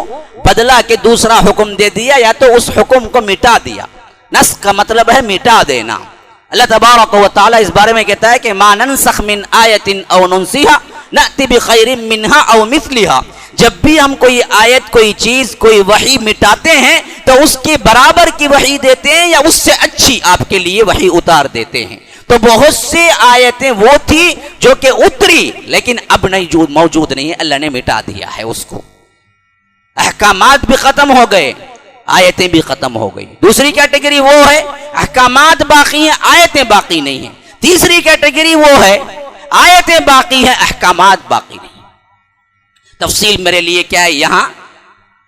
بدلا کہ دوسرا حکم دے دیا، یا تو اس حکم کو مٹا دیا. نسخ کا مطلب ہے مٹا دینا. اللہ تبارک و تعالیٰ اس بارے میں کہتا ہے کہ ما ننسخ من آیت او ننسیہا نأتی بخیر منہا او مثلہا. جب بھی ہم کوئی آیت، کوئی چیز، کوئی وحی مٹاتے ہیں تو اس کے برابر کی وحی دیتے ہیں یا اس سے اچھی آپ کے لیے وحی اتار دیتے ہیں. تو بہت سی آیتیں وہ تھی جو کہ اتری لیکن اب نہیں موجود نہیں ہے، اللہ نے مٹا دیا ہے اس کو. احکامات بھی ختم ہو گئے، آیتیں بھی ختم ہو گئی. دوسری کیٹیگری وہ ہے احکامات باقی ہیں آیتیں باقی نہیں ہیں. تیسری کیٹیگری وہ ہے آیتیں باقی ہیں احکامات باقی نہیں. تفصیل میرے لیے کیا ہے یہاں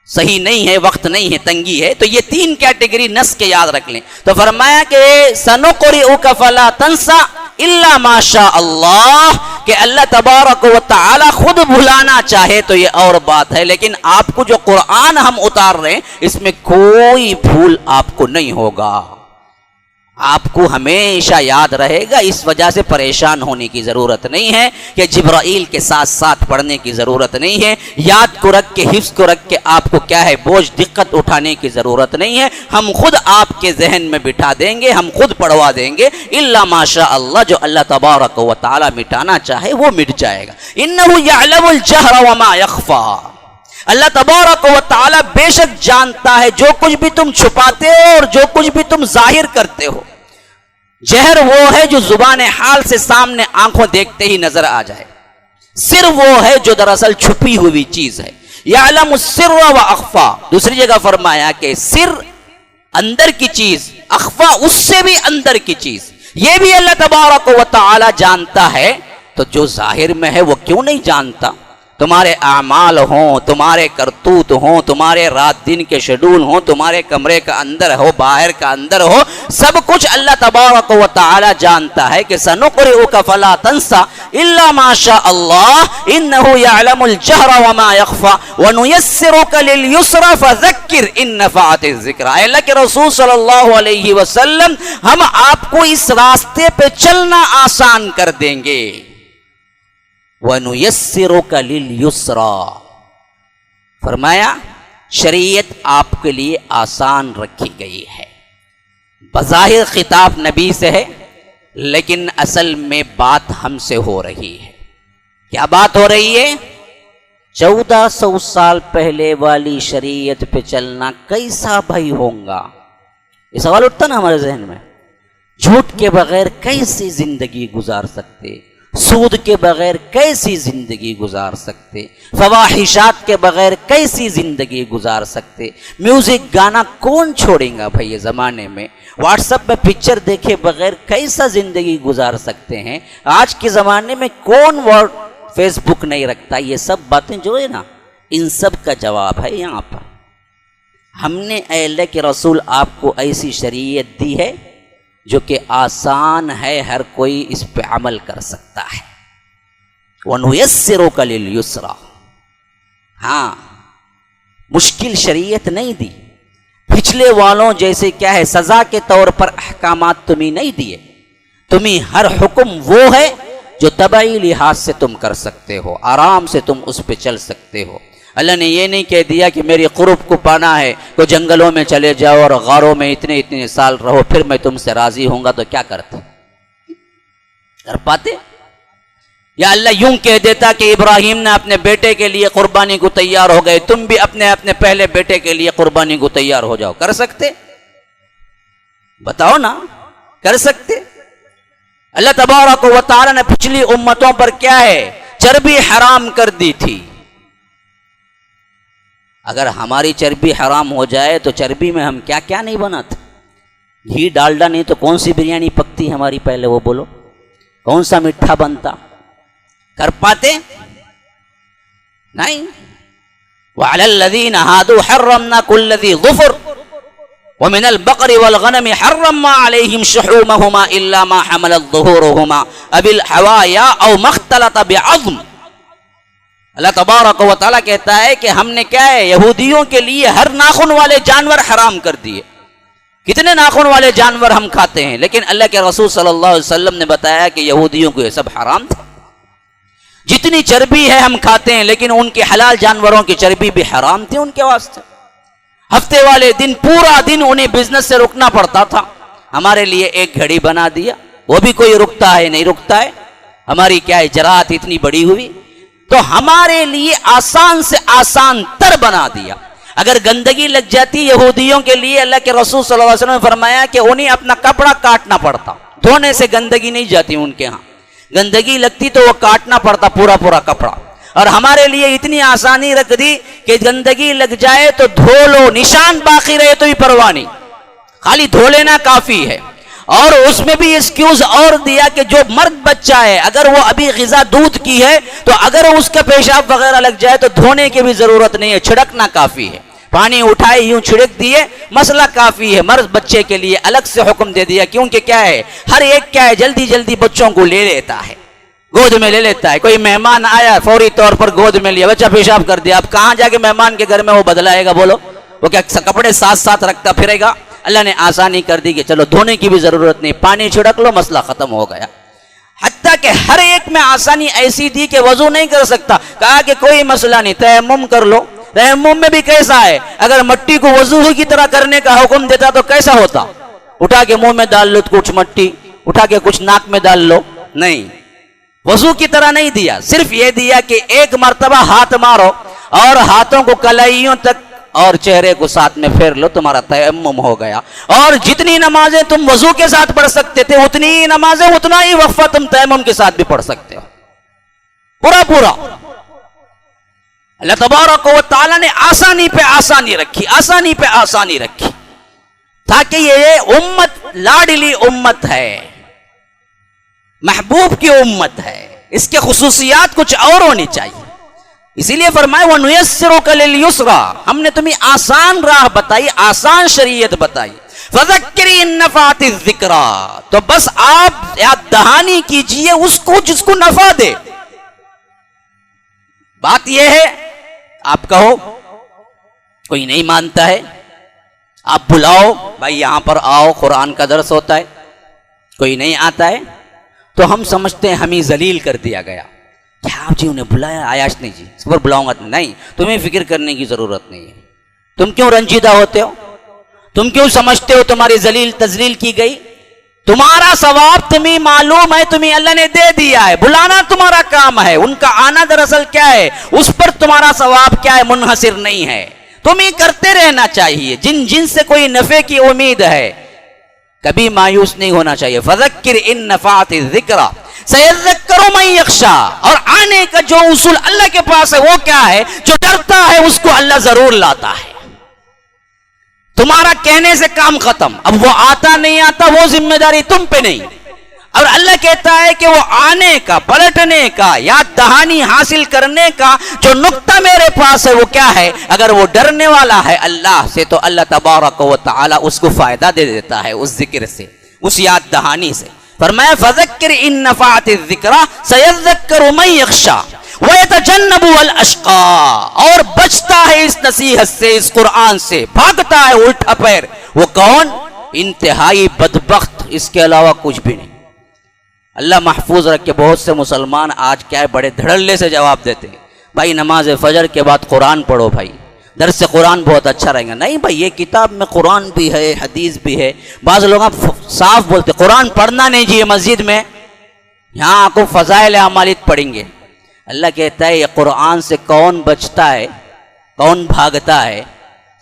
صحیح نہیں ہے، وقت نہیں ہے، تنگی ہے. تو یہ تین کیٹیگری نس کے یاد رکھ لیں. تو فرمایا کہ سنقرئک فلا تنسى الا ما شاء اللہ، کہ اللہ تبارک و تعالی خود بھلانا چاہے تو یہ اور بات ہے، لیکن آپ کو جو قرآن ہم اتار رہے ہیں اس میں کوئی بھول آپ کو نہیں ہوگا، آپ کو ہمیشہ یاد رہے گا. اس وجہ سے پریشان ہونے کی ضرورت نہیں ہے کہ جبرائیل کے ساتھ ساتھ پڑھنے کی ضرورت نہیں ہے. یاد کو رکھ کے حفظ کو رکھ کے آپ کو کیا ہے بوجھ دقت اٹھانے کی ضرورت نہیں ہے. ہم خود آپ کے ذہن میں بٹھا دیں گے، ہم خود پڑھوا دیں گے. الا ماشاء اللہ، جو اللہ تبارک و تعالی مٹانا چاہے وہ مٹ جائے گا. انہ یعلم الجہر وما یخفی، اللہ تبارک و تعالی بے شک جانتا ہے جو کچھ بھی تم چھپاتے ہو اور جو کچھ بھی تم ظاہر کرتے ہو. جہر وہ ہے جو زبان حال سے سامنے آنکھوں دیکھتے ہی نظر آ جائے، سر وہ ہے جو دراصل چھپی ہوئی چیز ہے. یعلم السر و اخفا، دوسری جگہ فرمایا کہ سر اندر کی چیز، اخفا اس سے بھی اندر کی چیز، یہ بھی اللہ تبارک و تعالی جانتا ہے. تو جو ظاہر میں ہے وہ کیوں نہیں جانتا؟ تمہارے اعمال ہوں، تمہارے کرتوت ہوں، تمہارے رات دن کے شیڈول ہوں، تمہارے کمرے کا اندر ہو، باہر کا اندر ہو، سب کچھ اللہ تبارک و تعالی جانتا ہے. کہ سنقرئک فلا تنسى الا ما شاء اللہ انه يعلم الجهر وما يخفى ونيسرك لليسرى فذكر ان نفعت الذکرى. اے اللہ کے رسول صلی اللہ علیہ وسلم، ہم آپ کو اس راستے پہ چلنا آسان کر دیں گے. وَنُيَسِّرُكَ لِلْيُسْرَى، فرمایا شریعت آپ کے لیے آسان رکھی گئی ہے. بظاہر خطاب نبی سے ہے لیکن اصل میں بات ہم سے ہو رہی ہے. کیا بات ہو رہی ہے؟ 1400 سال پہلے والی شریعت پہ چلنا کیسا بھائی ہوگا؟ یہ سوال اٹھتا نا ہمارے ذہن میں. جھوٹ کے بغیر کیسی زندگی گزار سکتے؟ سود کے بغیر کیسی زندگی گزار سکتے؟ فواحشات کے بغیر کیسی زندگی گزار سکتے؟ میوزک گانا کون چھوڑیں گا بھائی یہ زمانے میں؟ واٹس ایپ میں پکچر دیکھے بغیر کیسا زندگی گزار سکتے ہیں؟ آج کے زمانے میں کون فیس بک نہیں رکھتا؟ یہ سب باتیں جو ہے نا، ان سب کا جواب ہے یہاں پر. ہم نے اے اللہ کے رسول آپ کو ایسی شریعت دی ہے جو کہ آسان ہے، ہر کوئی اس پہ عمل کر سکتا ہے. وَنُيَسِّرُكَ لِلْيُسْرَى، ہاں مشکل شریعت نہیں دی. پچھلے والوں جیسے کیا ہے سزا کے طور پر احکامات تمہیں نہیں دیے. تمہیں ہر حکم وہ ہے جو طبعی لحاظ سے تم کر سکتے ہو، آرام سے تم اس پہ چل سکتے ہو. اللہ نے یہ نہیں کہہ دیا کہ میری قرب کو پانا ہے تو جنگلوں میں چلے جاؤ اور غاروں میں اتنے اتنے سال رہو پھر میں تم سے راضی ہوں گا. تو کیا کرتے؟ کر پاتے؟ یا اللہ یوں کہہ دیتا کہ ابراہیم نے اپنے بیٹے کے لیے قربانی کو تیار ہو گئے، تم بھی اپنے پہلے بیٹے کے لیے قربانی کو تیار ہو جاؤ. کر سکتے؟ بتاؤ نا، کر سکتے؟ اللہ تبارک و تعالی نے پچھلی امتوں پر کیا ہے چربی حرام کر دی تھی. اگر ہماری چربی حرام ہو جائے تو چربی میں ہم کیا کیا نہیں بناتے؟ گھی ڈالڈا نہیں تو کون سی بریانی پکتی ہماری؟ پہلے وہ بولو، کون سا میٹھا بنتا؟ کر پاتے؟ نہیں. وَعَلَى الَّذِينَ هَادُوا حَرَّمْنَا كُلَّ ذِي ظُفُرٍ وَمِنَ الْبَقَرِ وَالْغَنَمِ حَرَّمْنَا عَلَيْهِمْ شُحُومَهُمَا إِلَّا مَا حَمَلَتْ ظُهُورُهُمَا أَوِ الْحَوَايَا أَوْ مَا اخْتَلَطَ بِعَظْمٍ. اللہ تبارک و تعالیٰ کہتا ہے کہ ہم نے کیا ہے یہودیوں کے لیے ہر ناخن والے جانور حرام کر دیے. کتنے ناخن والے جانور ہم کھاتے ہیں، لیکن اللہ کے رسول صلی اللہ علیہ وسلم نے بتایا کہ یہودیوں کو یہ سب حرام تھا. جتنی چربی ہے ہم کھاتے ہیں لیکن ان کے حلال جانوروں کی چربی بھی حرام تھی ان کے واسطے. ہفتے والے دن پورا دن انہیں بزنس سے رکنا پڑتا تھا. ہمارے لیے ایک گھڑی بنا دیا، وہ بھی کوئی رکتا ہے نہیں رکتا ہے. ہماری کیا ہے زراعت اتنی بڑی ہوئی تو ہمارے لیے آسان سے آسان تر بنا دیا. اگر گندگی لگ جاتی یہودیوں کے لیے اللہ کے رسول صلی اللہ علیہ وسلم نے فرمایا کہ انہیں اپنا کپڑا کاٹنا پڑتا. دھونے سے گندگی نہیں جاتی ان کے ہاں، گندگی لگتی تو وہ کاٹنا پڑتا پورا پورا کپڑا. اور ہمارے لیے اتنی آسانی رکھ دی کہ گندگی لگ جائے تو دھو لو، نشان باقی رہے تو بھی پرواہ نہیں، خالی دھو لینا کافی ہے۔ اور اس میں بھی ایکسکیوز اور دیا کہ جو مرد بچہ ہے اگر وہ ابھی غذا دودھ کی ہے تو اگر اس کا پیشاب وغیرہ لگ جائے تو دھونے کی بھی ضرورت نہیں ہے، چھڑکنا کافی ہے، پانی اٹھائے یوں چھڑک دیے مسئلہ کافی ہے۔ مرد بچے کے لیے الگ سے حکم دے دیا، کیونکہ کیا ہے ہر ایک کیا ہے جلدی جلدی بچوں کو لے لیتا ہے، گود میں لے لیتا ہے۔ کوئی مہمان آیا فوری طور پر گود میں لیا، بچہ پیشاب کر دیا، اب کہاں جا کے مہمان کے گھر میں وہ بدلائے گا؟ بولو، وہ کیا کپڑے ساتھ ساتھ رکھتا پھرے گا؟ اللہ نے آسانی کر دی کہ چلو دھونے کی بھی ضرورت نہیں، پانی چھڑک لو، مسئلہ ختم ہو گیا۔ حتیٰ کہ ہر ایک میں آسانی ایسی دی کہ وضو نہیں کر سکتا، کہا کہ کوئی مسئلہ نہیں، تیمم کر لو۔ تیمم میں بھی کیسا ہے، اگر مٹی کو وضو کی طرح کرنے کا حکم دیتا تو کیسا ہوتا؟ اٹھا کے منہ میں ڈال لو کچھ مٹی، اٹھا کے کچھ ناک میں ڈال لو، نہیں، وضو کی طرح نہیں دیا، صرف یہ دیا کہ ایک مرتبہ ہاتھ مارو اور ہاتھوں کو کلائیوں تک اور چہرے کو ساتھ میں پھیر لو، تمہارا تیمم ہو گیا۔ اور جتنی نمازیں تم وضو کے ساتھ پڑھ سکتے تھے اتنی ہی نمازیں، اتنا ہی وقفہ تم تیمم کے ساتھ بھی پڑھ سکتے ہو، پورا۔ اللہ تبارک و تعالیٰ نے آسانی پہ آسانی رکھی، آسانی پہ آسانی رکھی، تاکہ یہ امت لاڈلی امت ہے، محبوب کی امت ہے، اس کے خصوصیات کچھ اور ہونی چاہیے۔ اسی لیے فرمائے وَنُيَسِّرُكَ لِلْيُسْرَىٰ، ہم نے تمہیں آسان راہ بتائی، آسان شریعت بتائی۔ فَذَكِّرْ إِن نَّفَعَتِ الذِّكْرَىٰ، تو بس آپ یاد دہانی کیجئے اس کو جس کو نفع دے۔ بات یہ ہے آپ کہو کوئی نہیں مانتا ہے، آپ بلاؤ بھائی یہاں پر آؤ قرآن کا درس ہوتا ہے، کوئی نہیں آتا ہے تو ہم سمجھتے ہیں ہمیں ذلیل کر دیا گیا، کیا آپ جی انہیں بلایا؟ آیاش نہیں جی، اس پر بلاؤں گا نہیں، تمہیں فکر کرنے کی ضرورت نہیں ہے۔ تم کیوں رنجیدہ ہوتے ہو؟ تم کیوں سمجھتے ہو تمہاری ذلیل تذلیل کی گئی؟ تمہارا ثواب تمہیں معلوم ہے، تمہیں اللہ نے دے دیا ہے، بلانا تمہارا کام ہے، ان کا آنا دراصل کیا ہے، اس پر تمہارا ثواب کیا ہے، منحصر نہیں ہے، تمہیں کرتے رہنا چاہیے۔ جن سے کوئی نفع کی امید ہے کبھی مایوس نہیں ہونا چاہیے۔ فذکر ان نفعت الذکریٰ سیذکر من یخشیٰ، اور آنے کا جو اصول اللہ کے پاس ہے وہ کیا ہے، جو ڈرتا ہے اس کو اللہ ضرور لاتا ہے۔ تمہارا کہنے سے کام ختم، اب وہ آتا نہیں آتا وہ ذمہ داری تم پہ نہیں، اور اللہ کہتا ہے کہ وہ آنے کا، پلٹنے کا، یاد دہانی حاصل کرنے کا جو نقطہ میرے پاس ہے وہ کیا ہے، اگر وہ ڈرنے والا ہے اللہ سے تو اللہ تبارک و تعالی اس کو فائدہ دے دیتا ہے اس ذکر سے، اس یاد دہانی سے۔ فرمایا فذکر ان نفعت الذکریٰ سیذکر من یخشیٰ وَيَتَجَنَّبُهَا الْأَشْقَىٰ، اور بچتا ہے اس نصیحت سے، اس قرآن سے، بھاگتا ہے الٹا پیر، وہ کون؟ انتہائی بدبخت، اس کے علاوہ کچھ بھی نہیں۔ اللہ محفوظ رکھے، بہت سے مسلمان آج کیا ہے بڑے دھڑلے سے جواب دیتے ہیں، بھائی نماز فجر کے بعد قرآن پڑھو، بھائی درس قرآن بہت اچھا رہے گا۔ نہیں بھائی، یہ کتاب میں قرآن بھی ہے، حدیث بھی ہے۔ بعض لوگ صاف بولتے قرآن پڑھنا نہیں چاہیے مسجد میں، یہاں آپ کو فضائل اعمال پڑھیں گے۔ اللہ کہتا ہے یہ قرآن سے کون بچتا ہے، کون بھاگتا ہے،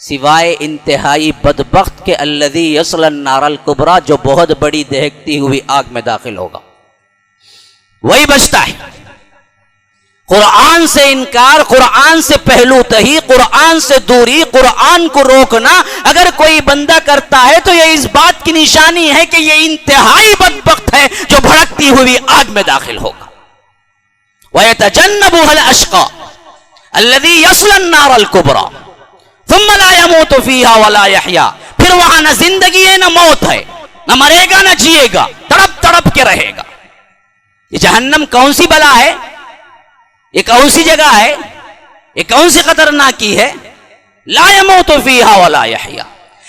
سوائے انتہائی بدبخت کے الذی یصلی النار الکبریٰ، جو بہت بڑی دہکتی ہوئی آگ میں داخل ہوگا، وہی بچتا ہے۔ قرآن سے انکار، قرآن سے پہلو تہی، قرآن سے دوری، قرآن کو روکنا اگر کوئی بندہ کرتا ہے تو یہ اس بات کی نشانی ہے کہ یہ انتہائی بدبخت ہے جو بھڑکتی ہوئی آگ میں داخل ہوگا۔ وَيَتَجَنَّبُهَا الْأَشْقَىٰ الَّذِي يَصْلَى النَّارَ الْكُبْرَىٰ ثُمَّ لَا يَمُوتُ فِيهَا وَلَا يَحْيَىٰ، پھر وہاں نہ زندگی ہے نہ موت ہے، نہ مرے گا نہ جیے گا، تڑپ تڑپ کے رہے گا۔ یہ جہنم کون سی بلا ہے، یہ کون سی جگہ ہے، یہ کون سی خطرناکی ہے؟ لا يموت فیہا ولا یحییٰ،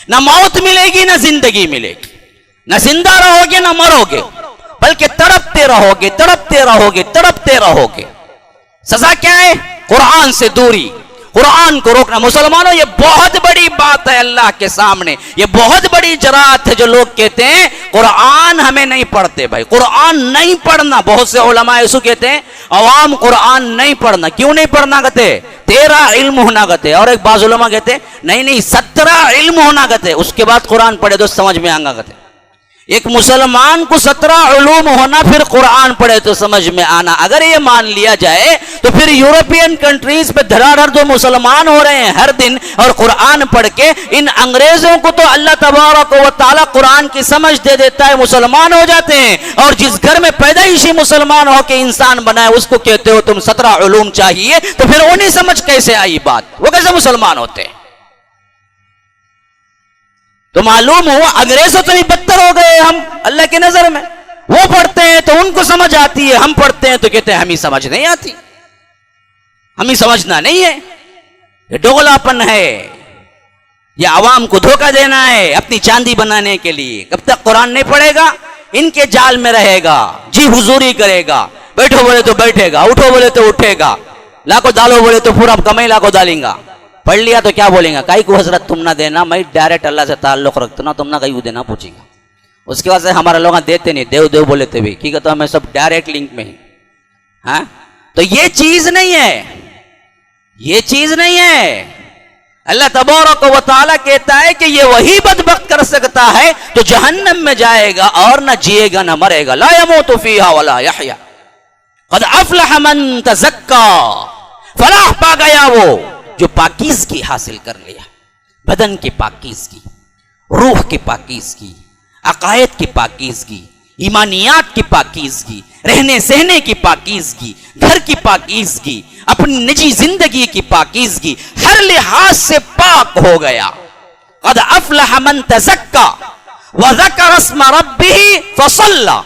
نہ موت ملے گی نہ زندگی ملے گی، نہ زندہ رہو گے نہ مرو گے، بلکہ تڑپتے رہو گے، تڑپتے رہو گے، تڑپتے رہو گے۔ سزا کیا ہے؟ قرآن سے دوری، قرآن کو روکنا۔ مسلمانوں یہ بہت بڑی بات ہے اللہ کے سامنے، یہ بہت بڑی جرات ہے جو لوگ کہتے ہیں قرآن ہمیں نہیں پڑھتے۔ بھائی قرآن نہیں پڑھنا، بہت سے علماء ایسو کہتے ہیں عوام قرآن نہیں پڑھنا، کیوں نہیں پڑھنا کہتے؟ 13 علم ہونا کہتے، اور ایک بعض علماء کہتے نہیں 17 علم ہونا کہتے، اس کے بعد قرآن پڑھے تو سمجھ میں آگا کہتے۔ ایک مسلمان کو 17 علوم ہونا پھر قرآن پڑھے تو سمجھ میں آنا، اگر یہ مان لیا جائے تو پھر یورپین کنٹریز پہ دھڑا دھڑ جو مسلمان ہو رہے ہیں ہر دن اور قرآن پڑھ کے، ان انگریزوں کو تو اللہ تبارک و تعالیٰ قرآن کی سمجھ دے دیتا ہے، مسلمان ہو جاتے ہیں، اور جس گھر میں پیدائشی مسلمان ہو کے انسان بنا ہے اس کو کہتے ہو تم 17 علوم چاہیے، تو پھر انہیں سمجھ کیسے آئی بات، وہ کیسے مسلمان ہوتے ہیں؟ تو معلوم ہوا انگریزوں تو بھی بدتر ہو گئے ہم اللہ کی نظر میں، وہ پڑھتے ہیں تو ان کو سمجھ آتی ہے، ہم پڑھتے ہیں تو کہتے ہیں ہمیں سمجھ نہیں آتی، ہمیں سمجھنا نہیں ہے، یہ ڈوغلاپن ہے، یہ عوام کو دھوکہ دینا ہے اپنی چاندی بنانے کے لیے۔ کب تک قرآن نہیں پڑھے گا ان کے جال میں رہے گا، جی حضوری کرے گا، بیٹھو بولے تو بیٹھے گا، اٹھو بولے تو اٹھے گا، لاکھو ڈالو بولے تو پورا کمائی لاکھو ڈالیں گا، پڑھ لیا تو کیا بولیں گا، کائی کو حضرت تم نہ دینا، میں ڈائریکٹ اللہ سے تعلق رکھتا نا، تم نہ کہیں دینا پوچھیں گا۔ اس کے بعد سے ہمارے لوگ دیتے نہیں، دیو دیو بولے بھی ٹھیک ہے، تو ہمیں سب ڈائریکٹ لنک میں ہی، ہاں تو یہ چیز نہیں ہے، یہ چیز نہیں ہے۔ اللہ تبارک و تعالیٰ کہتا ہے کہ یہ وہی بدبخت کر سکتا ہے جو جہنم میں جائے گا اور نہ جیے گا نہ مرے گا، لا يموت فیہا ولا یحیا، قد افلح من تزکا، فلاح پا گیا وہ جو پاکیزگی حاصل کر لیا، بدن کی پاکیزگی، روح کی پاکیزگی، عقائد کی پاکیزگی، ایمانیات کی پاکیزگی، رہنے سہنے کی پاکیزگی، گھر کی پاکیزگی، اپنی نجی زندگی کی پاکیزگی، ہر لحاظ سے پاک ہو گیا۔ قد افلح من تزکا وذکر اسم ربہ فصلی،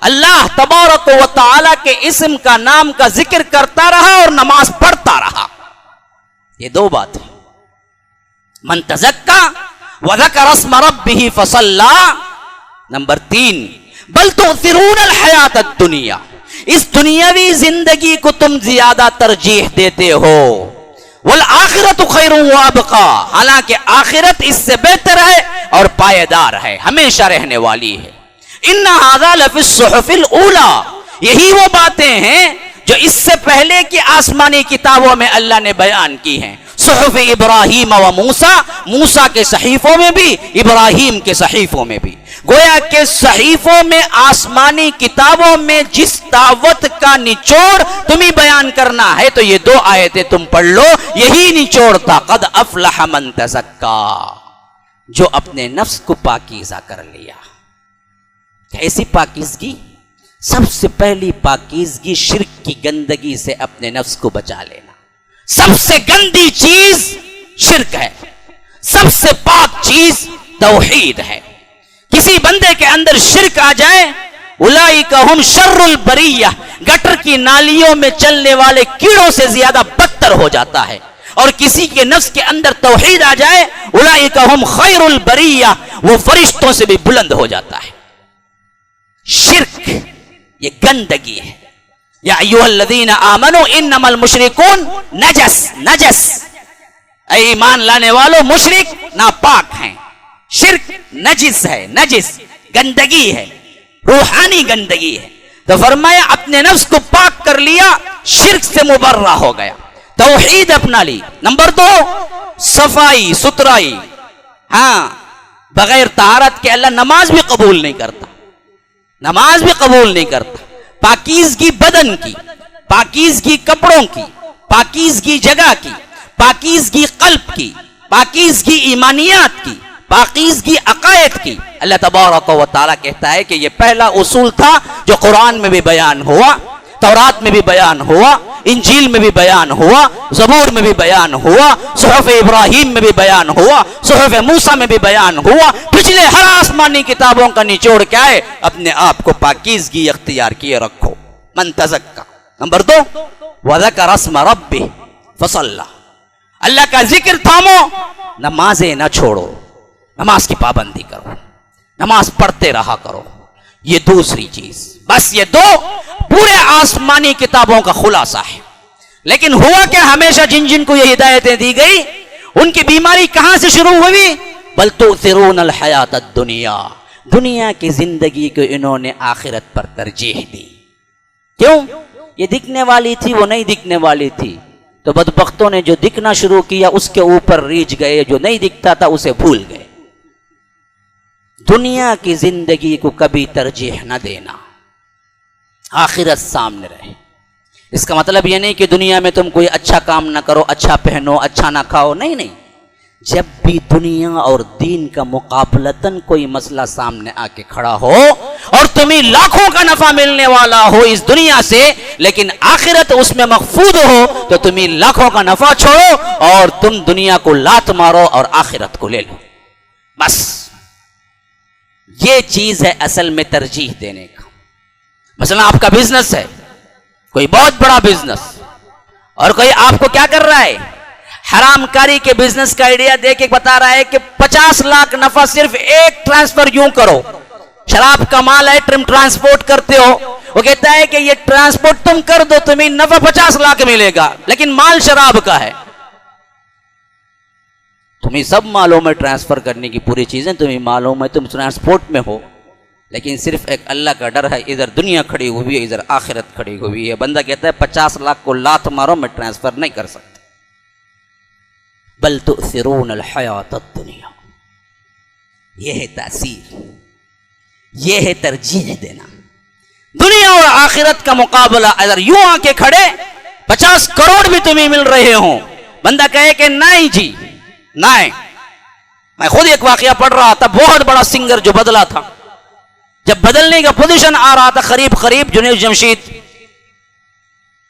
اللہ تبارک و تعالی کے اسم کا، نام کا ذکر کرتا رہا اور نماز پڑھتا رہا۔ یہ دو بات ہے، من تزکا وذکر اسم ربہ فصلی۔ نمبر 3، بل تؤثرون الحیات الدنیا، اس دنیاوی زندگی کو تم زیادہ ترجیح دیتے ہو، والآخرۃ خیر وابقا، حالانکہ آخرت اس سے بہتر ہے اور پائیدار ہے، ہمیشہ رہنے والی ہے۔ ان ھذا لفی الصحف الاولی، یہی وہ باتیں ہیں جو اس سے پہلے کی آسمانی کتابوں میں اللہ نے بیان کی ہیں، صحف ابراہیم و موسیٰ، موسیٰ کے صحیفوں میں بھی، ابراہیم کے صحیفوں میں بھی۔ گویا کہ صحیفوں میں، آسمانی کتابوں میں جس دعوت کا نچوڑ تمہیں بیان کرنا ہے تو یہ 2 آیتیں تم پڑھ لو، یہی نچوڑ تھا، قد افلح من تزکا، جو اپنے نفس کو پاکیزہ کر لیا۔ کیسی پاکیزگی؟ سب سے پہلی پاکیزگی شرک کی گندگی سے اپنے نفس کو بچا لینا۔ سب سے گندی چیز شرک ہے، سب سے پاک چیز توحید ہے۔ کسی بندے کے اندر شرک آ جائے، اولئک ہم شر البریہ، گٹر کی نالیوں میں چلنے والے کیڑوں سے زیادہ بدتر ہو جاتا ہے، اور کسی کے نفس کے اندر توحید آ جائے، اولئک ہم خیر البریہ، وہ فرشتوں سے بھی بلند ہو جاتا ہے۔ شرک یہ گندگی ہے۔ یا ایھا الذین آمنوا انما المشرکون نجس، نجس، اے ایمان لانے والو، مشرک ناپاک ہیں، شرک نجس ہے، نجس گندگی ہے، روحانی گندگی ہے۔ تو فرمایا اپنے نفس کو پاک کر لیا، شرک سے مبرہ ہو گیا، توحید اپنا لی۔ نمبر 2، صفائی ستھرائی، ہاں بغیر طہارت کے اللہ نماز بھی قبول نہیں کرتا، نماز بھی قبول نہیں کرتا۔ پاکیزگی بدن کی، پاکیزگی کپڑوں کی، پاکیزگی جگہ کی، پاکیزگی قلب کی، پاکیزگی ایمانیات کی، پاکیزگی عقائد کی۔ اللہ تبارک و تعالیٰ کہتا ہے کہ یہ پہلا اصول تھا جو قرآن میں بھی بیان ہوا، تورات میں بھی بیان ہوا، انجیل میں بھی بیان ہوا، زبور میں بھی بیان ہوا، صحف ابراہیم میں بھی بیان ہوا، صحف موسیٰ میں بھی بیان ہوا، پچھلے ہر آسمانی کتابوں کا نچوڑ کیا ہے؟ اپنے آپ کو پاکیزگی اختیار کیے رکھو، من تزکا۔ نمبر 2، وذکر اسم ربہ فصلی، اللہ کا ذکر تھامو، نمازیں نہ چھوڑو، نماز کی پابندی کرو، نماز پڑھتے رہا کرو۔ یہ دوسری چیز، بس یہ 2 پورے آسمانی کتابوں کا خلاصہ ہے۔ لیکن ہوا کہ ہمیشہ جن جن کو یہ ہدایتیں دی گئی، ان کی بیماری کہاں سے شروع ہوئی؟ بل تؤثرون الحیات الدنیا، دنیا کی زندگی کو انہوں نے آخرت پر ترجیح دی۔ کیوں؟ یہ دکھنے والی تھی، وہ نہیں دکھنے والی تھی، تو بدبختوں نے جو دکھنا شروع کیا اس کے اوپر ریچھ گئے، جو نہیں دکھتا تھا اسے بھول گئے۔ دنیا کی زندگی کو کبھی ترجیح نہ دینا، آخرت سامنے رہے۔ اس کا مطلب یہ نہیں کہ دنیا میں تم کوئی اچھا کام نہ کرو، اچھا پہنو، اچھا نہ کھاؤ، نہیں نہیں، جب بھی دنیا اور دین کا مقابلتاً کوئی مسئلہ سامنے آ کے کھڑا ہو اور تمہیں لاکھوں کا نفع ملنے والا ہو اس دنیا سے، لیکن آخرت اس میں مخفوض ہو، تو تمہیں لاکھوں کا نفع چھوڑو اور تم دنیا کو لات مارو اور آخرت کو لے لو۔ بس یہ چیز ہے اصل میں ترجیح دینے کا۔ مثلا آپ کا بزنس ہے، کوئی بہت بڑا بزنس، اور کوئی آپ کو کیا کر رہا ہے، حرام کاری کے بزنس کا آئیڈیا دے کے بتا رہا ہے کہ 50 لاکھ نفع صرف ایک ٹرانسفر یوں کرو، شراب کا مال ہے، تم ٹرانسپورٹ کرتے ہو، وہ کہتا ہے کہ یہ ٹرانسپورٹ تم کر دو، تمہیں نفع 50 لاکھ ملے گا، لیکن مال شراب کا ہے۔ تمہیں سب معلوم ہے ٹرانسفر کرنے کی پوری چیزیں تمہیں معلوم ہے، تم ٹرانسپورٹ میں ہو، لیکن صرف ایک اللہ کا ڈر ہے، ادھر دنیا کھڑی ہوئی ہے، ادھر آخرت کھڑی ہوئی ہے۔ بندہ کہتا ہے 50 لاکھ کو لات مارو، میں ٹرانسفر نہیں کر سکتا۔ بل تؤثرون الحیات الدنیا، یہ ہے تاثیر، یہ ہے ترجیح دینا۔ دنیا اور آخرت کا مقابلہ اگر یوں آ کے کھڑے 50 کروڑ بھی تمہیں مل رہے ہوں، بندہ کہے کہ نہیں جی نہیں۔ میں خود ایک واقعہ پڑھ رہا تھا، بہت بڑا سنگر جو بدلا تھا، جب بدلنے کا پوزیشن آ رہا تھا قریب قریب، جنید جمشید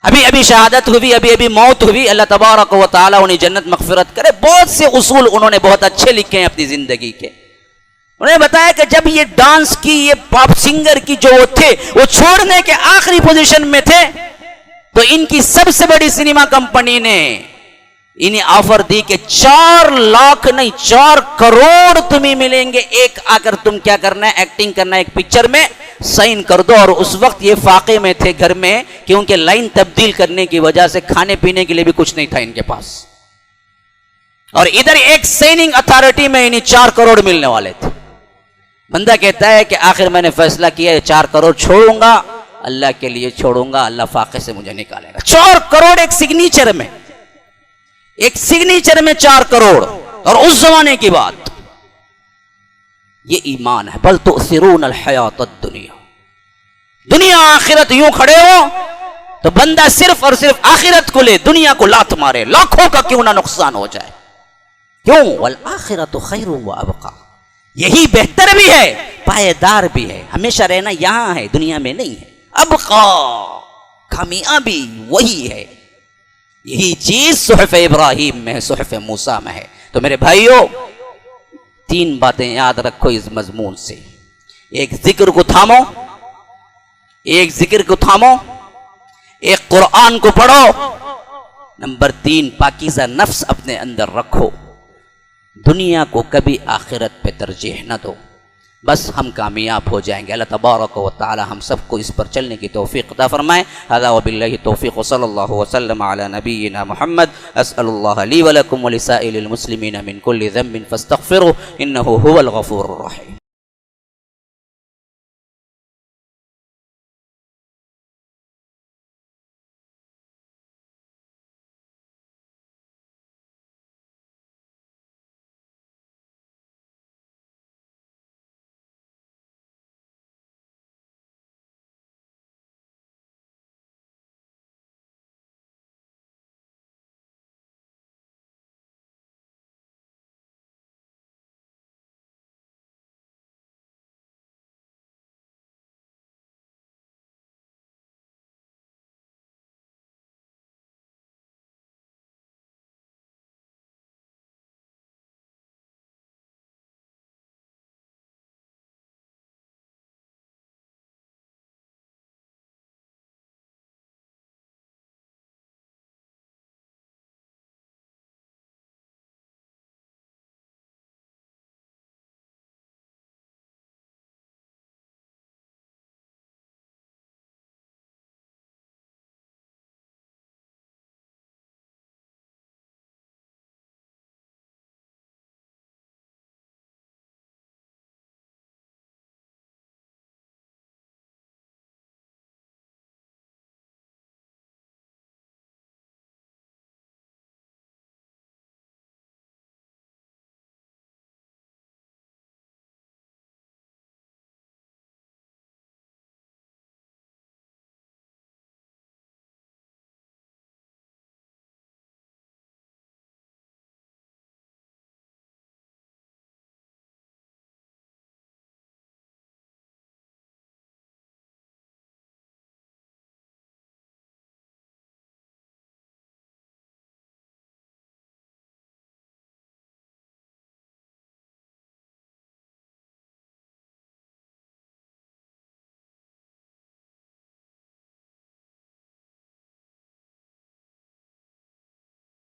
ابھی شہادت ہوئی، ابھی موت ہوئی، اللہ تبارک و تعالی انہیں جنت مغفرت کرے۔ بہت سے اصول انہوں نے بہت اچھے لکھے ہیں اپنی زندگی کے۔ انہوں نے بتایا کہ جب یہ ڈانس کی، یہ پاپ سنگر کی جو وہ تھے، وہ چھوڑنے کے آخری پوزیشن میں تھے، تو ان کی سب سے بڑی سینما کمپنی نے انہیں آفر دی کہ 4 لاکھ نہیں 4 کروڑ تمہیں ملیں گے، ایک آ کر تم کیا کرنا ہے، ایکٹنگ کرنا ہے ایک پکچر میں، سائن کر دو۔ اور اس وقت یہ فاقے میں تھے گھر میں، کیونکہ لائن تبدیل کرنے کی وجہ سے کھانے پینے کے لیے بھی کچھ نہیں تھا ان کے پاس، اور ادھر ایک سائننگ اتھارٹی میں انہیں 4 کروڑ ملنے والے تھے۔ بندہ کہتا ہے کہ آخر میں نے فیصلہ کیا 4 کروڑ چھوڑوں گا، اللہ کے لیے چھوڑوں گا، اللہ فاقے سے مجھے نکالے گا۔ 4 کروڑ ایک سگنیچر میں، ایک سگنیچر میں 4 کروڑ، اور اس زمانے کی بات۔ یہ ایمان ہے۔ بل تؤثرون الحیات الدنیا، دنیا آخرت یوں کھڑے ہو تو بندہ صرف اور صرف آخرت کو لے، دنیا کو لات مارے، لاکھوں کا کیوں نہ نقصان ہو جائے۔ کیوں؟ والآخرۃ خیر وابقیٰ، یہی بہتر بھی ہے، پائیدار بھی ہے، ہمیشہ رہنا یہاں ہے، دنیا میں نہیں ہے۔ ابقیٰ، کامیابی وہی ہے۔ یہی چیز صحف ابراہیم میں ہے، صحف موسیٰ میں ہے۔ تو میرے بھائیوں، 3 باتیں یاد رکھو اس مضمون سے۔ ایک ذکر کو تھامو، ایک قرآن کو پڑھو، نمبر 3 پاکیزہ نفس اپنے اندر رکھو، دنیا کو کبھی آخرت پہ ترجیح نہ دو، بس ہم کامیاب ہو جائیں گے۔ اللہ تبارک و تعالی ہم سب کو اس پر چلنے کی توفیق عطا فرمائے۔ ھذا وباللہ توفیق، وصلی اللہ وسلم علی نبینا محمد۔ اسأل اللہ لی ولکم ولسائر المسلمین من کل ذنب فاستغفروه انہ هو الغفور الرحیم۔